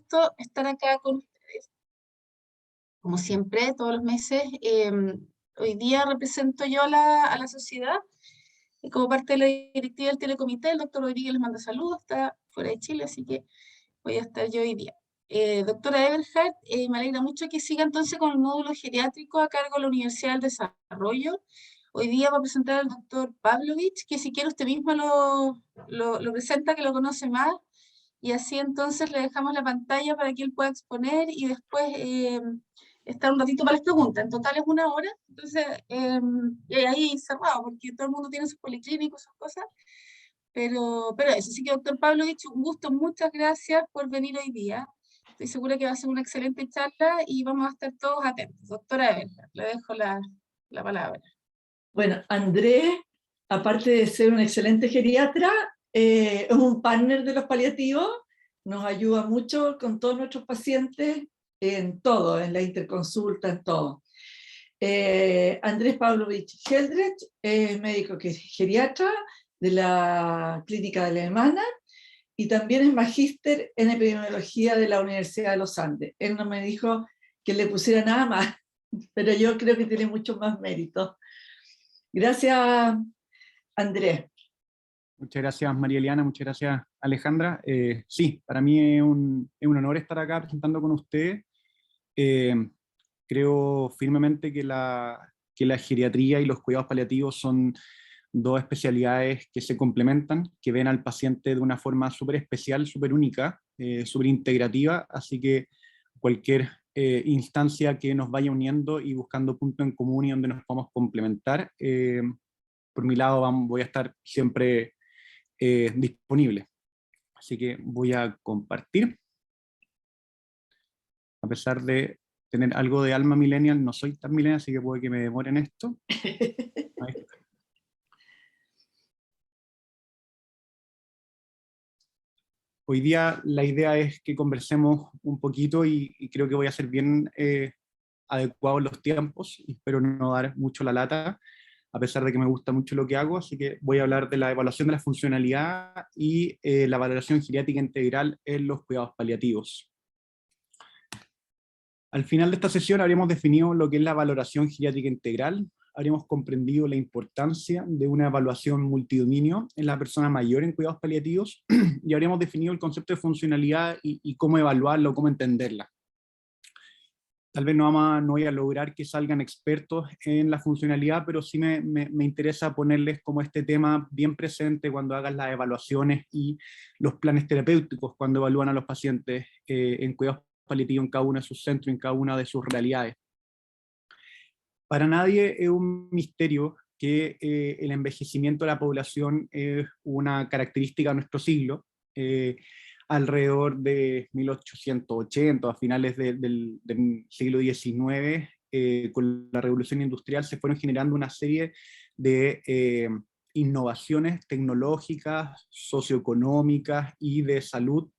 gusto estar acá con ustedes. Como siempre, todos los meses, hoy día represento yo a la sociedad como parte de la directiva del Telecomité. El doctor Rodríguez les manda saludos, está fuera de Chile, así que voy a estar yo hoy día. Doctora Eberhard, me alegra mucho que siga entonces con el módulo geriátrico a cargo de la Universidad del Desarrollo. Hoy día va a presentar al doctor Pavlovich, que si quiere usted mismo lo presenta, que lo conoce más, y así entonces le dejamos la pantalla para que él pueda exponer y después estar un ratito para las preguntas. En total es 1 hora, entonces y ahí cerrado, porque todo el mundo tiene sus policlínicos, sus cosas, pero eso. Así que, doctor Pavlovich, un gusto, muchas gracias por venir hoy día. Estoy segura que va a ser una excelente charla y vamos a estar todos atentos. Doctora Eberhard, le dejo la palabra. Bueno, Andrés, aparte de ser un excelente geriatra, es un partner de los paliativos, nos ayuda mucho con todos nuestros pacientes en todo, en la interconsulta, en todo. Andrés Pavlovich Heldrich es médico que es geriatra de la clínica alemana y también es magíster en epidemiología de la Universidad de los Andes. Él no me dijo que le pusiera nada más, pero yo creo que tiene mucho más mérito. Gracias, Andrés. Muchas gracias, María Eliana, muchas gracias, Alejandra. Sí, para mí es un honor estar acá presentando con ustedes. Creo firmemente que la geriatría y los cuidados paliativos son dos especialidades que se complementan, que ven al paciente de una forma súper especial, súper única, súper integrativa, así que cualquier instancia que nos vaya uniendo y buscando puntos en común y donde nos podamos complementar, por mi lado voy a estar siempre disponible. Así que voy a compartir. A pesar de tener algo de alma millennial, no soy tan millennial, así que puede que me demore en esto. Ahí está. Hoy día la idea es que conversemos un poquito y creo que voy a ser bien adecuado en los tiempos, y espero no dar mucho la lata, a pesar de que me gusta mucho lo que hago, así que voy a hablar de la evaluación de la funcionalidad y la valoración geriátrica integral en los cuidados paliativos. Al final de esta sesión habremos definido lo que es la valoración geriátrica integral, habremos comprendido la importancia de una evaluación multidominio en la persona mayor en cuidados paliativos, y habremos definido el concepto de funcionalidad y cómo evaluarlo, cómo entenderla. Tal vez no voy a lograr que salgan expertos en la funcionalidad, pero sí me interesa ponerles como este tema bien presente cuando hagan las evaluaciones y los planes terapéuticos, cuando evalúan a los pacientes en cuidados paliativos en cada uno de sus centros, en cada una de sus realidades. Para nadie es un misterio que el envejecimiento de la población es una característica de nuestro siglo. Alrededor de 1880, a finales del siglo XIX, con la revolución industrial se fueron generando una serie de innovaciones tecnológicas, socioeconómicas y de salud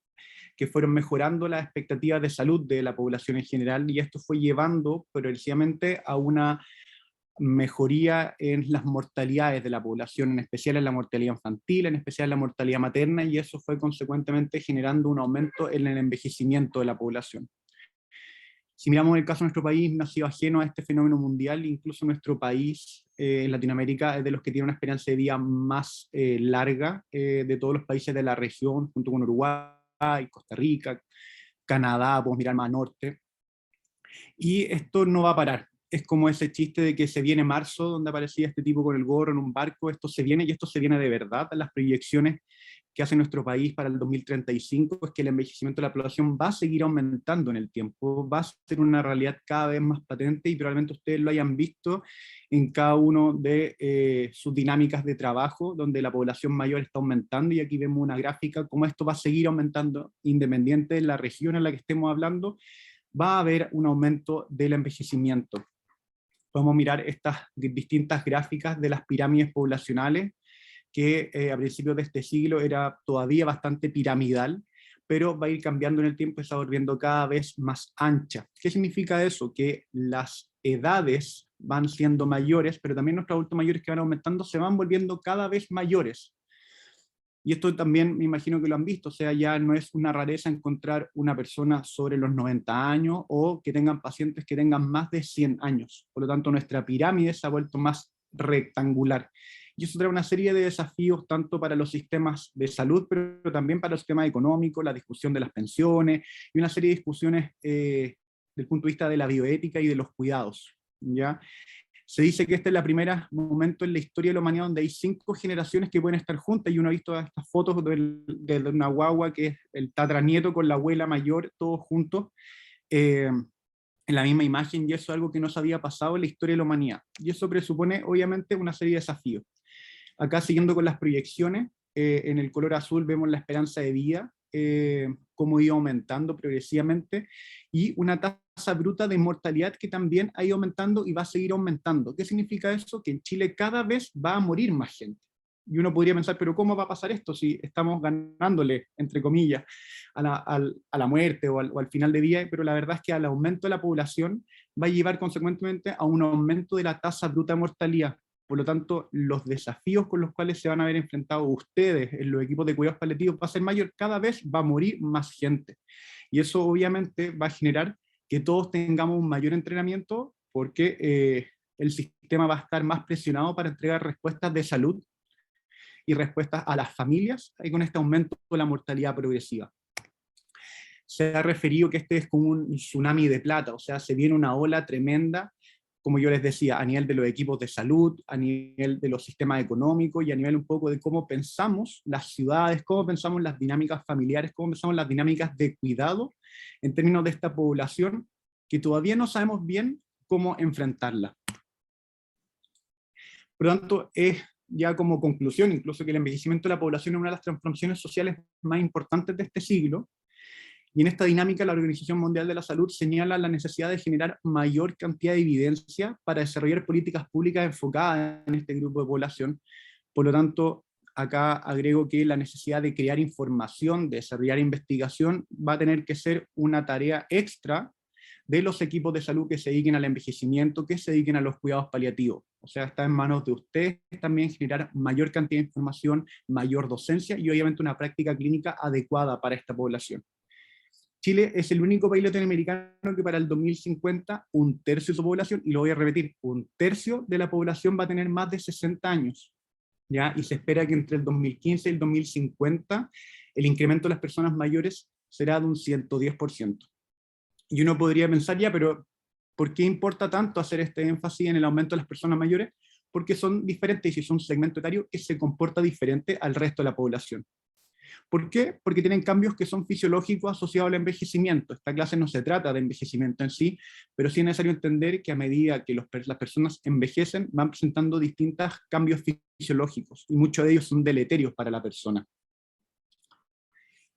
que fueron mejorando las expectativas de salud de la población en general, y esto fue llevando progresivamente a una mejoría en las mortalidades de la población, en especial en la mortalidad infantil, en especial en la mortalidad materna, y eso fue consecuentemente generando un aumento en el envejecimiento de la población. Si miramos el caso de nuestro país, no ha sido ajeno a este fenómeno mundial, incluso nuestro país en Latinoamérica es de los que tiene una esperanza de vida más larga de todos los países de la región, junto con Uruguay, Costa Rica, Canadá, podemos mirar más al norte, y esto no va a parar. Es como ese chiste de que se viene marzo, donde aparecía este tipo con el gorro en un barco. Esto se viene, y esto se viene de verdad. Las proyecciones que hace nuestro país para el 2035 es que el envejecimiento de la población va a seguir aumentando en el tiempo, va a ser una realidad cada vez más patente, y probablemente ustedes lo hayan visto en cada uno de sus dinámicas de trabajo, donde la población mayor está aumentando, y aquí vemos una gráfica como esto va a seguir aumentando, independiente de la región en la que estemos hablando, va a haber un aumento del envejecimiento. Podemos mirar estas distintas gráficas de las pirámides poblacionales, que a principios de este siglo era todavía bastante piramidal, pero va a ir cambiando en el tiempo y se va volviendo cada vez más ancha. ¿Qué significa eso? Que las edades van siendo mayores, pero también nuestros adultos mayores que van aumentando se van volviendo cada vez mayores. Y esto también me imagino que lo han visto, o sea, ya no es una rareza encontrar una persona sobre los 90 años o que tengan pacientes que tengan más de 100 años. Por lo tanto, nuestra pirámide se ha vuelto más rectangular. Y eso trae una serie de desafíos tanto para los sistemas de salud, pero también para el sistema económico, la discusión de las pensiones y una serie de discusiones del punto de vista de la bioética y de los cuidados, ¿ya? Se dice que este es el primer momento en la historia de la humanidad donde hay 5 generaciones que pueden estar juntas, y uno ha visto estas fotos de una guagua que es el tatranieto con la abuela mayor, todos juntos, en la misma imagen, y eso es algo que no se había pasado en la historia de la humanidad. Y eso presupone, obviamente, una serie de desafíos. Acá, siguiendo con las proyecciones, en el color azul vemos la esperanza de vida, cómo iba aumentando progresivamente, y una tasa bruta de mortalidad que también ha ido aumentando y va a seguir aumentando. ¿Qué significa eso? Que en Chile cada vez va a morir más gente. Y uno podría pensar, pero ¿cómo va a pasar esto si estamos ganándole, entre comillas, a la muerte o al final de día? Pero la verdad es que al aumento de la población va a llevar consecuentemente a un aumento de la tasa bruta de mortalidad. Por lo tanto, los desafíos con los cuales se van a ver enfrentados ustedes en los equipos de cuidados paliativos va a ser mayor, cada vez va a morir más gente. Y eso obviamente va a generar que todos tengamos un mayor entrenamiento, porque el sistema va a estar más presionado para entregar respuestas de salud y respuestas a las familias, y con este aumento de la mortalidad progresiva. Se ha referido que este es como un tsunami de plata, o sea, se viene una ola tremenda, como yo les decía, a nivel de los equipos de salud, a nivel de los sistemas económicos y a nivel un poco de cómo pensamos las ciudades, cómo pensamos las dinámicas familiares, cómo pensamos las dinámicas de cuidado en términos de esta población que todavía no sabemos bien cómo enfrentarla. Por lo tanto, es ya como conclusión, incluso que el envejecimiento de la población es una de las transformaciones sociales más importantes de este siglo. Y en esta dinámica, la Organización Mundial de la Salud señala la necesidad de generar mayor cantidad de evidencia para desarrollar políticas públicas enfocadas en este grupo de población. Por lo tanto, acá agrego que la necesidad de crear información, de desarrollar investigación, va a tener que ser una tarea extra de los equipos de salud que se dediquen al envejecimiento, que se dediquen a los cuidados paliativos. O sea, está en manos de ustedes también generar mayor cantidad de información, mayor docencia y obviamente una práctica clínica adecuada para esta población. Chile es el único país latinoamericano que para el 2050 un tercio de su población, y lo voy a repetir, un tercio de la población va a tener más de 60 años, ¿ya? Y se espera que entre el 2015 y el 2050 el incremento de las personas mayores será de un 110%. Y uno podría pensar, ya, pero ¿por qué importa tanto hacer este énfasis en el aumento de las personas mayores? Porque son diferentes y son un segmento etario que se comporta diferente al resto de la población. ¿Por qué? Porque tienen cambios que son fisiológicos asociados al envejecimiento. Esta clase no se trata de envejecimiento en sí, pero sí es necesario entender que a medida que las personas envejecen, van presentando distintos cambios fisiológicos, y muchos de ellos son deleterios para la persona.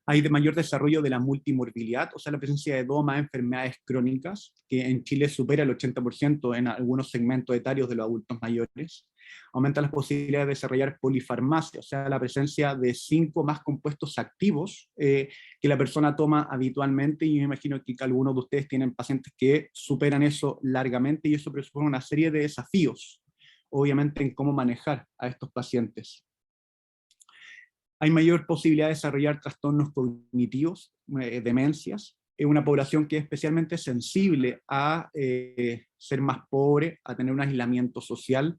Hay de mayor desarrollo de la multimorbilidad, o sea, la presencia de 2 o más enfermedades crónicas, que en Chile supera el 80% en algunos segmentos etarios de los adultos mayores. Aumenta las posibilidades de desarrollar polifarmacia, o sea, la presencia de 5 más compuestos activos que la persona toma habitualmente, y me imagino que algunos de ustedes tienen pacientes que superan eso largamente, y eso presupone una serie de desafíos, obviamente, en cómo manejar a estos pacientes. Hay mayor posibilidad de desarrollar trastornos cognitivos, demencias. Es una población que es especialmente sensible a ser más pobre, a tener un aislamiento social,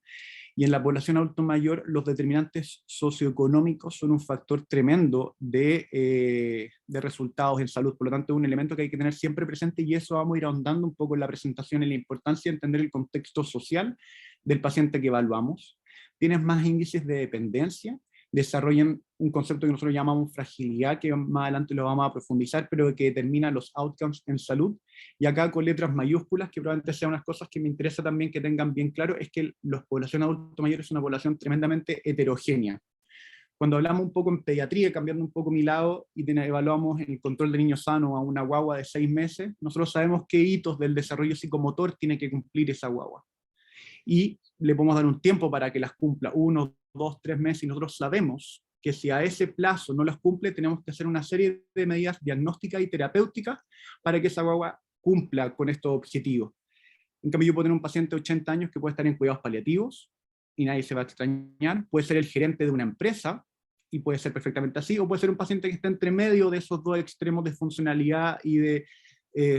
y en la población adulto mayor los determinantes socioeconómicos son un factor tremendo de resultados en salud. Por lo tanto, es un elemento que hay que tener siempre presente, y eso vamos a ir ahondando un poco en la presentación, en la importancia de entender el contexto social del paciente que evaluamos. Tienes más índices de dependencia, desarrollan un concepto que nosotros llamamos fragilidad, que más adelante lo vamos a profundizar, pero que determina los outcomes en salud. Y acá con letras mayúsculas, que probablemente sean unas cosas que me interesa también que tengan bien claro, es que la población adulto mayor es una población tremendamente heterogénea. Cuando hablamos un poco en pediatría, cambiando un poco mi lado, y evaluamos el control de niño sano a una guagua de 6 meses, nosotros sabemos qué hitos del desarrollo psicomotor tiene que cumplir esa guagua. Y le podemos dar un tiempo para que las cumpla, 1, 2, 3 meses, y nosotros sabemos que si a ese plazo no las cumple, tenemos que hacer una serie de medidas diagnósticas y terapéuticas para que esa guagua cumpla con estos objetivos. En cambio, yo puedo tener un paciente de 80 años que puede estar en cuidados paliativos, y nadie se va a extrañar, puede ser el gerente de una empresa, y puede ser perfectamente así, o puede ser un paciente que está entre medio de esos dos extremos de funcionalidad y de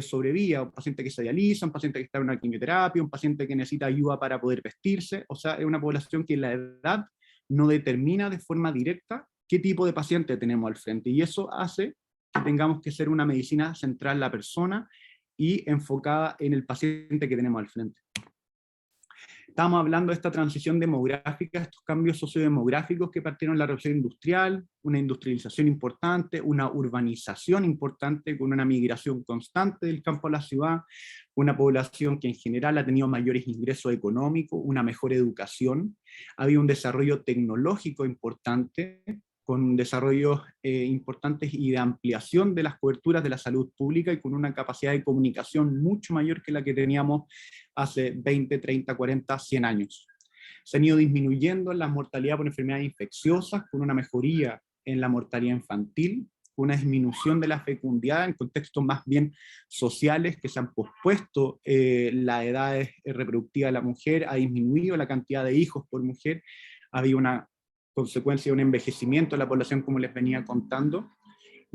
sobrevía, un paciente que se dializa, un paciente que está en una quimioterapia, un paciente que necesita ayuda para poder vestirse. O sea, es una población que la edad no determina de forma directa qué tipo de paciente tenemos al frente, y eso hace que tengamos que ser una medicina central la persona y enfocada en el paciente que tenemos al frente. Estamos hablando de esta transición demográfica, estos cambios sociodemográficos que partieron de la revolución industrial, una industrialización importante, una urbanización importante con una migración constante del campo a la ciudad, una población que en general ha tenido mayores ingresos económicos, una mejor educación, había un desarrollo tecnológico importante, con desarrollos importantes y de ampliación de las coberturas de la salud pública y con una capacidad de comunicación mucho mayor que la que teníamos hace 20, 30, 40, 100 años. Se han ido disminuyendo la mortalidad por enfermedades infecciosas, con una mejoría en la mortalidad infantil, una disminución de la fecundidad en contextos más bien sociales que se han pospuesto la edad reproductiva de la mujer, ha disminuido la cantidad de hijos por mujer, ha habido una consecuencia de un envejecimiento de la población, como les venía contando,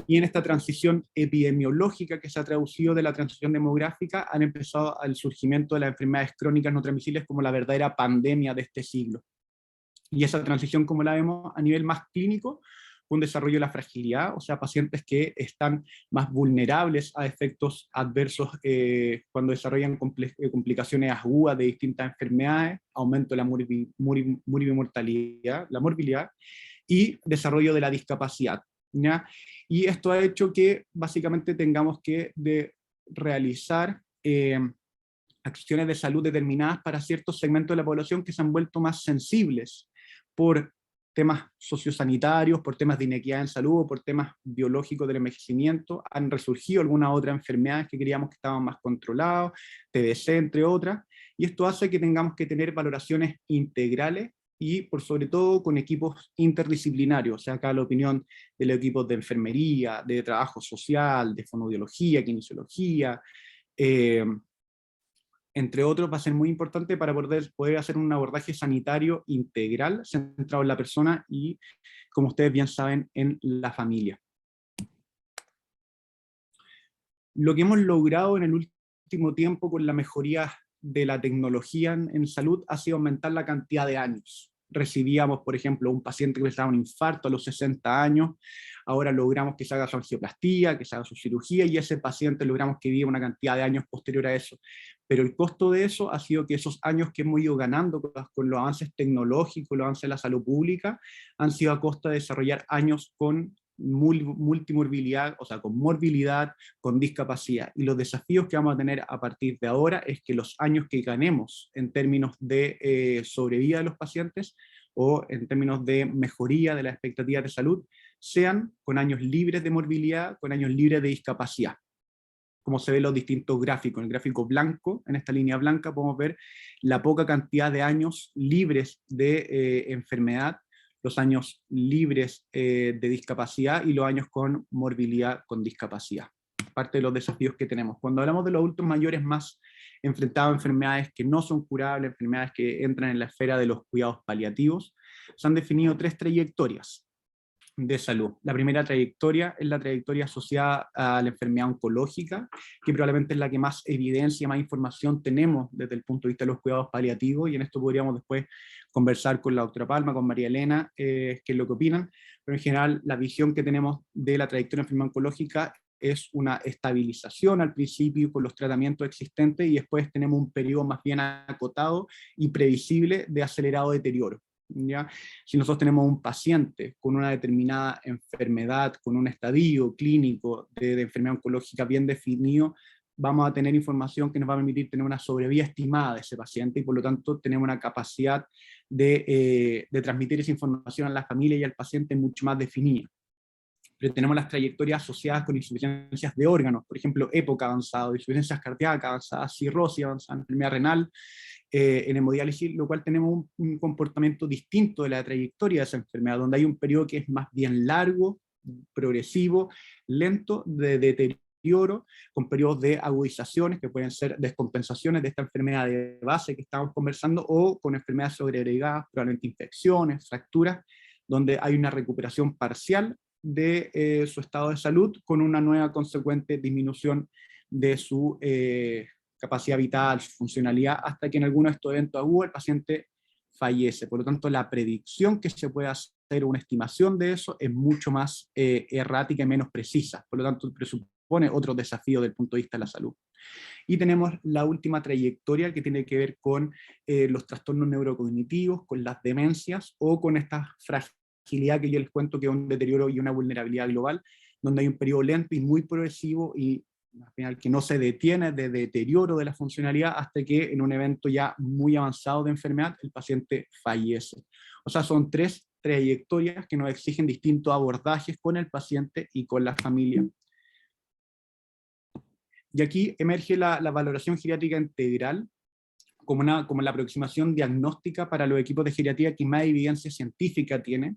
y en esta transición epidemiológica que se ha traducido de la transición demográfica, han empezado el surgimiento de las enfermedades crónicas no transmisibles como la verdadera pandemia de este siglo. Y esa transición, como la vemos a nivel más clínico, un desarrollo de la fragilidad, o sea, pacientes que están más vulnerables a efectos adversos cuando desarrollan complicaciones agudas de distintas enfermedades, aumento de la morbilidad, y desarrollo de la discapacidad, ¿ya? Y esto ha hecho que básicamente tengamos que realizar acciones de salud determinadas para ciertos segmentos de la población que se han vuelto más sensibles por temas sociosanitarios, por temas de inequidad en salud, o por temas biológicos del envejecimiento. Han resurgido algunas otras enfermedades que creíamos que estaban más controladas, TBC, entre otras, y esto hace que tengamos que tener valoraciones integrales y por sobre todo con equipos interdisciplinarios, o sea, acá la opinión de los equipos de enfermería, de trabajo social, de fonoaudiología, kinesiología, entre otros, va a ser muy importante para poder hacer un abordaje sanitario integral, centrado en la persona y, como ustedes bien saben, en la familia. Lo que hemos logrado en el último tiempo con la mejoría de la tecnología en salud ha sido aumentar la cantidad de años. Recibíamos, por ejemplo, un paciente que presentaba un infarto a los 60 años, ahora logramos que se haga su angioplastía, que se haga su cirugía, y ese paciente logramos que viva una cantidad de años posterior a eso. Pero el costo de eso ha sido que esos años que hemos ido ganando con los avances tecnológicos, los avances de la salud pública, han sido a costa de desarrollar años con multimorbilidad, o sea, con morbilidad, con discapacidad. Y los desafíos que vamos a tener a partir de ahora es que los años que ganemos en términos de sobrevida de los pacientes o en términos de mejoría de las expectativas de salud sean con años libres de morbilidad, con años libres de discapacidad. Como se ven los distintos gráficos, en el gráfico blanco, en esta línea blanca podemos ver la poca cantidad de años libres de enfermedad, los años libres de discapacidad y los años con morbilidad con discapacidad. Parte de los desafíos que tenemos. Cuando hablamos de los adultos mayores más enfrentados a enfermedades que no son curables, enfermedades que entran en la esfera de los cuidados paliativos, se han definido 3 trayectorias de salud. La primera trayectoria es la trayectoria asociada a la enfermedad oncológica, que probablemente es la que más evidencia, más información tenemos desde el punto de vista de los cuidados paliativos, y en esto podríamos después conversar con la doctora Palma, con María Elena, qué es lo que opinan, pero en general la visión que tenemos de la trayectoria de enfermedad oncológica es una estabilización al principio con los tratamientos existentes, y después tenemos un periodo más bien acotado y previsible de acelerado deterioro. ¿Ya? Si nosotros tenemos un paciente con una determinada enfermedad, con un estadio clínico de enfermedad oncológica bien definido, vamos a tener información que nos va a permitir tener una sobrevida estimada de ese paciente, y por lo tanto tenemos una capacidad de transmitir esa información a la familia y al paciente mucho más definida. Pero tenemos las trayectorias asociadas con insuficiencias de órganos, por ejemplo, EPOC avanzado, insuficiencias cardíacas avanzadas, cirrosis avanzada, enfermedad renal, en hemodiálisis, lo cual tenemos un comportamiento distinto de la trayectoria de esa enfermedad, donde hay un periodo que es más bien largo, progresivo, lento, de deterioro, con periodos de agudizaciones, que pueden ser descompensaciones de esta enfermedad de base que estamos conversando, o con enfermedades sobreagregadas, probablemente infecciones, fracturas, donde hay una recuperación parcial de su estado de salud con una nueva consecuente disminución de su capacidad vital, su funcionalidad, hasta que en alguno de estos eventos agudos el paciente fallece. Por lo tanto, la predicción que se puede hacer, una estimación de eso, es mucho más errática y menos precisa. Por lo tanto, presupone otro desafío desde el punto de vista de la salud. Y tenemos la última trayectoria que tiene que ver con los trastornos neurocognitivos, con las demencias o con esta fragilidad que yo les cuento, que es un deterioro y una vulnerabilidad global, donde hay un periodo lento y muy progresivo y al final que no se detiene de deterioro de la funcionalidad hasta que en un evento ya muy avanzado de enfermedad el paciente fallece. O sea, son 3 trayectorias que nos exigen distintos abordajes con el paciente y con la familia. Y aquí emerge la valoración geriátrica integral como la aproximación diagnóstica para los equipos de geriatría que más evidencia científica tiene.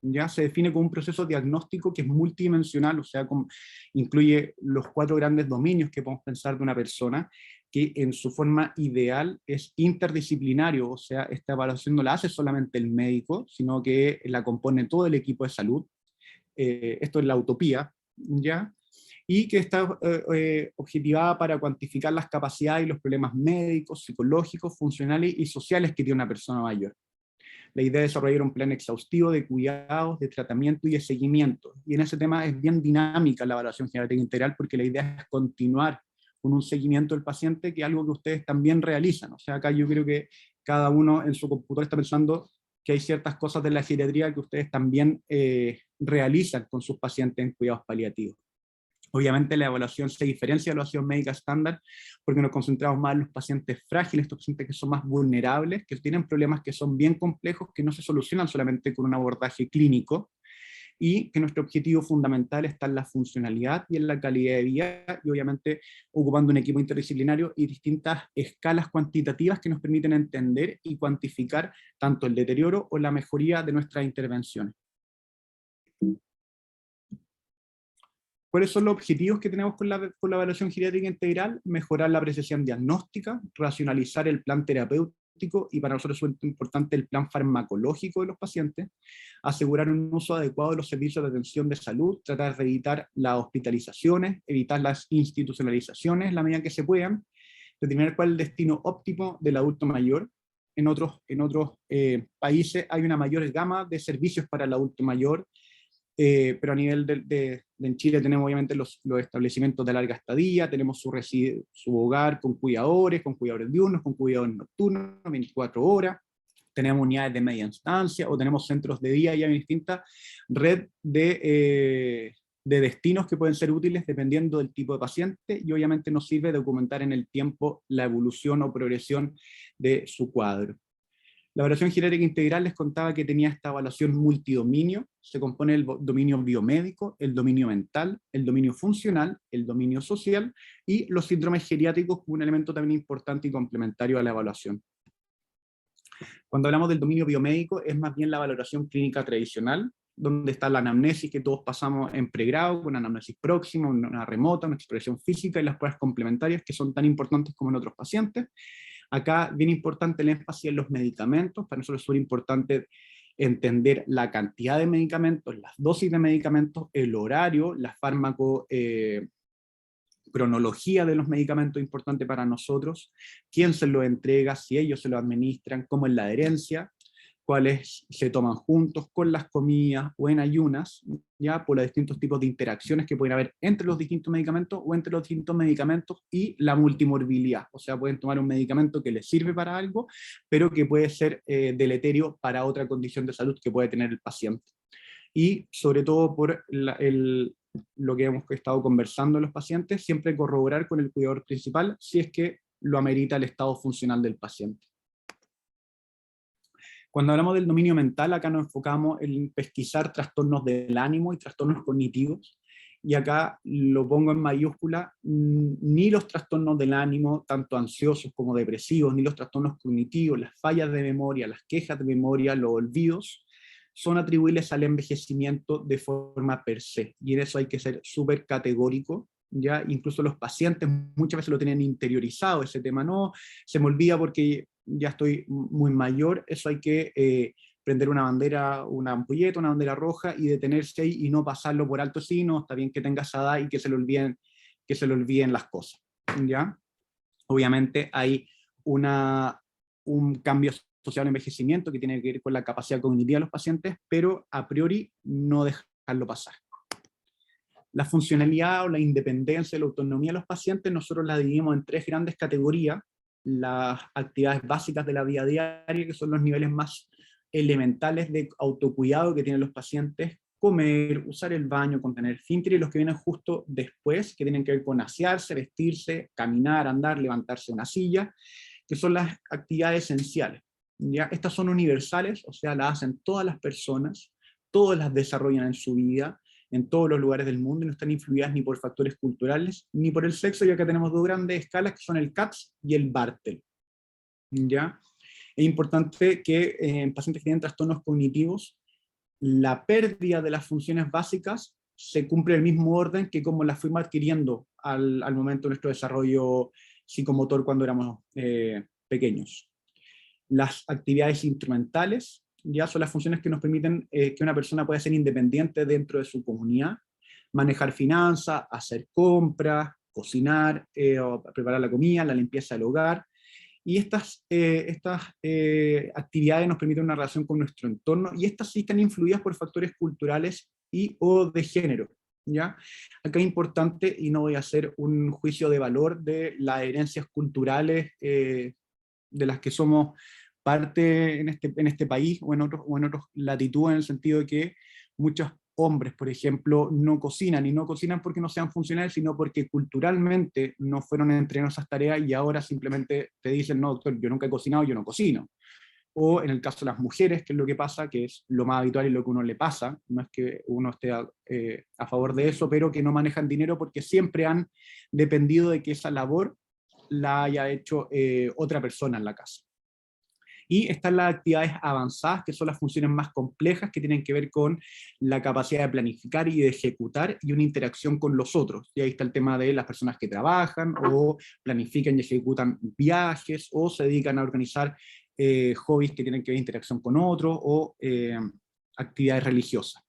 Ya se define como un proceso diagnóstico que es multidimensional, o sea, incluye los 4 grandes dominios que podemos pensar de una persona, que en su forma ideal es interdisciplinario, o sea, esta evaluación no la hace solamente el médico, sino que la compone todo el equipo de salud. Esto es la utopía, ¿ya? Y que está objetivada para cuantificar las capacidades y los problemas médicos, psicológicos, funcionales y sociales que tiene una persona mayor. La idea es desarrollar un plan exhaustivo de cuidados, de tratamiento y de seguimiento. Y en ese tema es bien dinámica la evaluación geriátrica integral, porque la idea es continuar con un seguimiento del paciente, que es algo que ustedes también realizan. O sea, acá yo creo que cada uno en su computador está pensando que hay ciertas cosas de la geriatría que ustedes también realizan con sus pacientes en cuidados paliativos. Obviamente la evaluación se diferencia de la evaluación médica estándar porque nos concentramos más en los pacientes frágiles, estos pacientes que son más vulnerables, que tienen problemas que son bien complejos, que no se solucionan solamente con un abordaje clínico, y que nuestro objetivo fundamental está en la funcionalidad y en la calidad de vida, y obviamente ocupando un equipo interdisciplinario y distintas escalas cuantitativas que nos permiten entender y cuantificar tanto el deterioro o la mejoría de nuestras intervenciones. ¿Cuáles son los objetivos que tenemos con la evaluación geriátrica integral? Mejorar la precisión diagnóstica, racionalizar el plan terapéutico y para nosotros es muy importante el plan farmacológico de los pacientes, asegurar un uso adecuado de los servicios de atención de salud, tratar de evitar las hospitalizaciones, evitar las institucionalizaciones en la medida que se puedan, determinar cuál es el destino óptimo del adulto mayor. En otros países hay una mayor gama de servicios para el adulto mayor, pero a nivel en Chile tenemos obviamente los establecimientos de larga estadía, tenemos su hogar con cuidadores diurnos, con cuidadores nocturnos, 24 horas, tenemos unidades de media instancia, o tenemos centros de día, y hay una distinta red de destinos que pueden ser útiles dependiendo del tipo de paciente, y obviamente nos sirve documentar en el tiempo la evolución o progresión de su cuadro. La evaluación geriátrica integral les contaba que tenía esta evaluación multidominio, se compone del dominio biomédico, el dominio mental, el dominio funcional, el dominio social y los síndromes geriátricos como un elemento también importante y complementario a la evaluación. Cuando hablamos del dominio biomédico es más bien la valoración clínica tradicional, donde está la anamnesis que todos pasamos en pregrado, con una anamnesis próxima, una remota, una expresión física y las pruebas complementarias que son tan importantes como en otros pacientes. Acá bien importante el énfasis en los medicamentos, para nosotros es súper importante entender la cantidad de medicamentos, las dosis de medicamentos, el horario, la cronología de los medicamentos es importante para nosotros, quién se los entrega, si ellos se lo administran, cómo es la adherencia, cuáles se toman juntos, con las comidas o en ayunas, ya por los distintos tipos de interacciones que pueden haber entre los distintos medicamentos o entre los distintos medicamentos y la multimorbilidad. O sea, pueden tomar un medicamento que les sirve para algo, pero que puede ser deleterio para otra condición de salud que puede tener el paciente. Y sobre todo por lo que hemos estado conversando en los pacientes, siempre corroborar con el cuidador principal si es que lo amerita el estado funcional del paciente. Cuando hablamos del dominio mental, acá nos enfocamos en pesquisar trastornos del ánimo y trastornos cognitivos, y acá lo pongo en mayúscula, ni los trastornos del ánimo, tanto ansiosos como depresivos, ni los trastornos cognitivos, las fallas de memoria, las quejas de memoria, los olvidos, son atribuibles al envejecimiento de forma per se, y en eso hay que ser súper categórico, ¿ya? Incluso los pacientes muchas veces lo tienen interiorizado, ese tema, no, se me olvida porque ya estoy muy mayor, eso hay que prender una bandera, una ampolleta, una bandera roja y detenerse ahí y no pasarlo por alto, sí, no, está bien que tenga esa edad y que se le olviden las cosas, ¿ya? Obviamente hay un cambio social de envejecimiento que tiene que ver con la capacidad cognitiva de los pacientes, pero a priori no dejarlo pasar. La funcionalidad o la independencia, la autonomía de los pacientes, nosotros la dividimos en 3 grandes categorías: las actividades básicas de la vida diaria, que son los niveles más elementales de autocuidado que tienen los pacientes: comer, usar el baño, contener esfínter, y los que vienen justo después, que tienen que ver con asearse, vestirse, caminar, andar, levantarse de una silla, que son las actividades esenciales. ¿Ya? Estas son universales, o sea, las hacen todas las personas, todas las desarrollan en su vida, en todos los lugares del mundo, y no están influidas ni por factores culturales, ni por el sexo, ya que tenemos 2 grandes escalas, que son el CAPS y el Bartel. ¿Ya? Es importante que en pacientes que tienen trastornos cognitivos, la pérdida de las funciones básicas se cumple en el mismo orden que como las fuimos adquiriendo al momento de nuestro desarrollo psicomotor cuando éramos pequeños. Las actividades instrumentales ya son las funciones que nos permiten que una persona pueda ser independiente dentro de su comunidad, manejar finanzas, hacer compras, cocinar, o preparar la comida, la limpieza del hogar. Y estas actividades nos permiten una relación con nuestro entorno, y estas sí están influidas por factores culturales y o de género. ¿Ya? Acá es importante, y no voy a hacer un juicio de valor de las herencias culturales de las que somos parte en este país o en otras latitudes, en el sentido de que muchos hombres, por ejemplo, no cocinan, y no cocinan porque no sean funcionales, sino porque culturalmente no fueron entrenados a esas tareas, y ahora simplemente te dicen: no, doctor, yo nunca he cocinado, yo no cocino. O en el caso de las mujeres, que es lo que pasa, que es lo más habitual y lo que uno le pasa, no es que uno esté a favor de eso, pero que no manejan dinero porque siempre han dependido de que esa labor la haya hecho otra persona en la casa. Y están las actividades avanzadas, que son las funciones más complejas, que tienen que ver con la capacidad de planificar y de ejecutar, y una interacción con los otros. Y ahí está el tema de las personas que trabajan, o planifican y ejecutan viajes, o se dedican a organizar hobbies que tienen que ver interacción con otros, o actividades religiosas.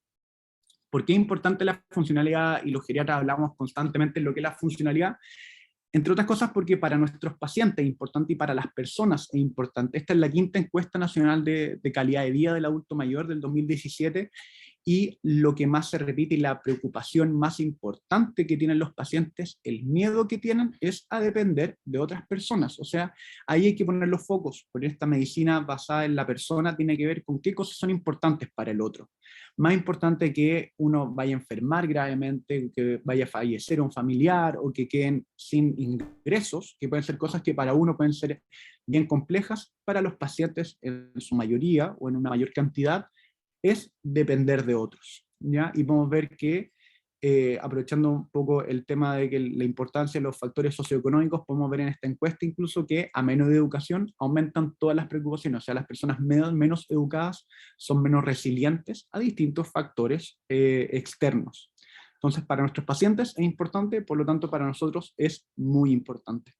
¿Por qué es importante la funcionalidad? Y los geriatras hablamos constantemente de lo que es la funcionalidad, entre otras cosas porque para nuestros pacientes es importante, y para las personas es importante. Esta es la 5ª encuesta nacional de calidad de vida del adulto mayor del 2017, y lo que más se repite y la preocupación más importante que tienen los pacientes, el miedo que tienen, es a depender de otras personas. O sea, ahí hay que poner los focos, porque esta medicina basada en la persona tiene que ver con qué cosas son importantes para el otro. Más importante que uno vaya a enfermar gravemente, que vaya a fallecer un familiar, o que queden sin ingresos, que pueden ser cosas que para uno pueden ser bien complejas, para los pacientes en su mayoría o en una mayor cantidad es depender de otros, ¿ya? Y podemos ver que, aprovechando un poco el tema de que la importancia de los factores socioeconómicos, podemos ver en esta encuesta incluso que a menos educación aumentan todas las preocupaciones. O sea, las personas menos educadas son menos resilientes a distintos factores externos. Entonces, para nuestros pacientes es importante, por lo tanto para nosotros es muy importante.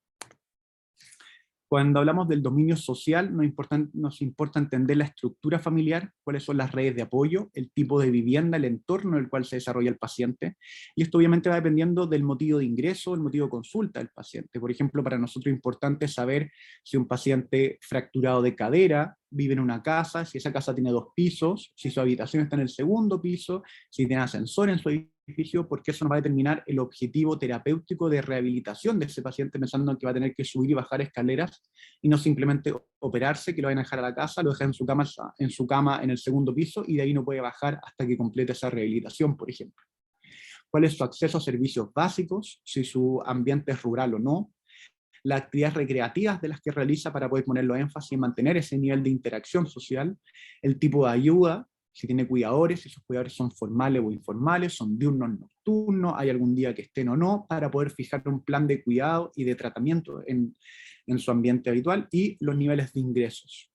Cuando hablamos del dominio social, nos importa entender la estructura familiar, cuáles son las redes de apoyo, el tipo de vivienda, el entorno en el cual se desarrolla el paciente, y esto obviamente va dependiendo del motivo de ingreso, el motivo de consulta del paciente. Por ejemplo, para nosotros es importante saber si un paciente fracturado de cadera vive en una casa, si esa casa tiene 2 pisos, si su habitación está en el 2º piso, si tiene ascensor en su edificio, porque eso nos va a determinar el objetivo terapéutico de rehabilitación de ese paciente, pensando que va a tener que subir y bajar escaleras, y no simplemente operarse, que lo vayan a dejar a la casa, lo dejan en su cama en el 2º piso, y de ahí no puede bajar hasta que complete esa rehabilitación, por ejemplo. ¿Cuál es su acceso a servicios básicos? Si su ambiente es rural o no. Las actividades recreativas de las que realiza para poder ponerlo énfasis y mantener ese nivel de interacción social, el tipo de ayuda, si tiene cuidadores, si sus cuidadores son formales o informales, son diurnos, nocturnos, hay algún día que estén o no, para poder fijar un plan de cuidado y de tratamiento en su ambiente habitual, y los niveles de ingresos.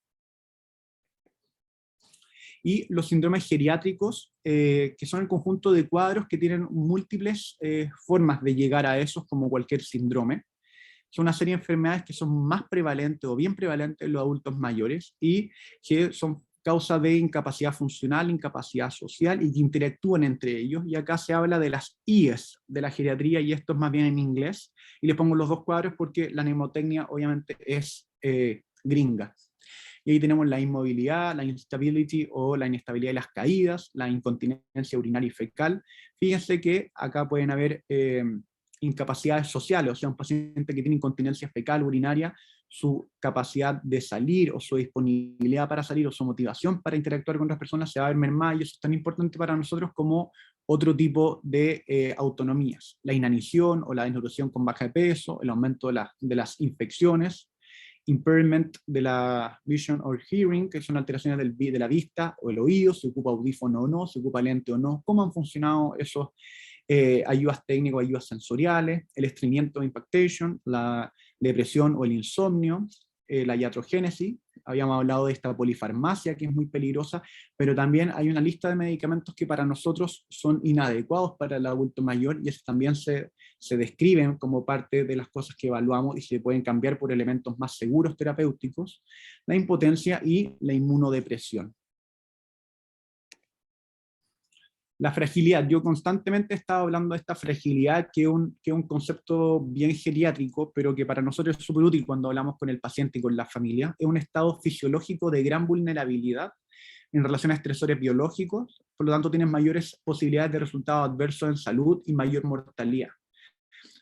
Y los síndromes geriátricos, que son el conjunto de cuadros que tienen múltiples formas de llegar a esos, como cualquier síndrome. Son una serie de enfermedades que son más prevalentes o bien prevalentes en los adultos mayores, y que son causa de incapacidad funcional, incapacidad social, y que interactúan entre ellos, y acá se habla de las IES de la geriatría, y esto es más bien en inglés, y les pongo los dos cuadros porque la mnemotecnia obviamente es gringa. Y ahí tenemos la inmovilidad, la instability o la inestabilidad de las caídas, la incontinencia urinaria y fecal. Fíjense que acá pueden haber incapacidades sociales, o sea, un paciente que tiene incontinencia fecal, urinaria, su capacidad de salir o su disponibilidad para salir o su motivación para interactuar con otras personas se va a ver mermada, y eso es tan importante para nosotros como otro tipo de autonomías. La inanición o la desnutrición con baja de peso, el aumento de las infecciones, impairment de la vision or hearing, que son alteraciones de la vista o el oído, se ocupa audífono o no, se ocupa lente o no, cómo han funcionado esos ayudas técnicas, ayudas sensoriales, el estreñimiento o impactation, la depresión o el insomnio, la iatrogénesis, habíamos hablado de esta polifarmacia que es muy peligrosa, pero también hay una lista de medicamentos que para nosotros son inadecuados para el adulto mayor, y eso también se describen como parte de las cosas que evaluamos y se pueden cambiar por elementos más seguros terapéuticos, la impotencia y la inmunodepresión. La fragilidad, yo constantemente he estado hablando de esta fragilidad, que es un concepto bien geriátrico, pero que para nosotros es súper útil cuando hablamos con el paciente y con la familia. Es un estado fisiológico de gran vulnerabilidad en relación a estresores biológicos, por lo tanto tienen mayores posibilidades de resultados adversos en salud y mayor mortalidad.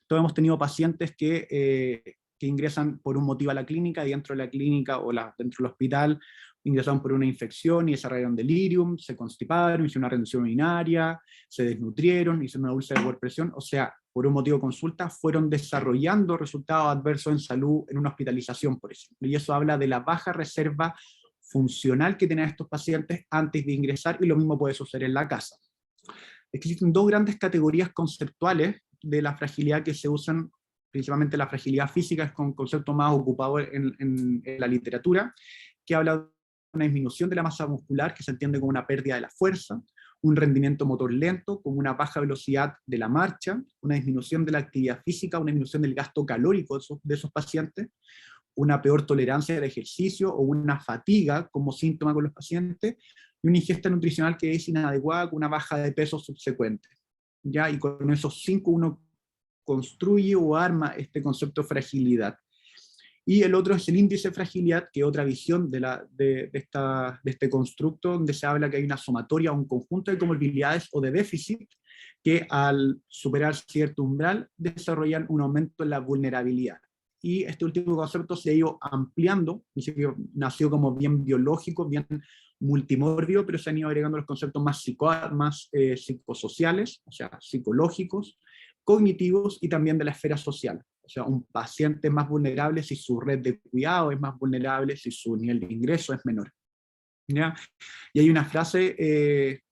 Todos hemos tenido pacientes que ingresan por un motivo a la clínica, y dentro de la clínica o dentro del hospital ingresaron por una infección y desarrollaron delirium, se constiparon, hicieron una retención urinaria, se desnutrieron, hicieron una úlcera por presión, o sea, por un motivo de consulta, fueron desarrollando resultados adversos en salud en una hospitalización, por ejemplo. Y eso habla de la baja reserva funcional que tienen estos pacientes antes de ingresar, y lo mismo puede suceder en la casa. Existen dos grandes categorías conceptuales de la fragilidad que se usan, principalmente la fragilidad física, es un concepto más ocupado en la literatura, que habla de una disminución de la masa muscular, que se entiende como una pérdida de la fuerza, un rendimiento motor lento, como una baja velocidad de la marcha, una disminución de la actividad física, una disminución del gasto calórico de esos pacientes, una peor tolerancia al ejercicio o una fatiga como síntoma con los pacientes, y una ingesta nutricional que es inadecuada con una baja de peso subsecuente. ¿Ya? Y con esos 5 uno construye o arma este concepto de fragilidad. Y el otro es el índice de fragilidad, que es otra visión de este constructo, donde se habla que hay una sumatoria, un conjunto de comorbilidades o de déficit, que al superar cierto umbral desarrollan un aumento en la vulnerabilidad. Y este último concepto se ha ido ampliando, nació como bien biológico, bien multimórbido, pero se han ido agregando los conceptos más psicosociales, o sea, psicológicos, cognitivos y también de la esfera social. O sea, un paciente es más vulnerable si su red de cuidado es más vulnerable, si su nivel de ingreso es menor. ¿Ya? Y hay una frase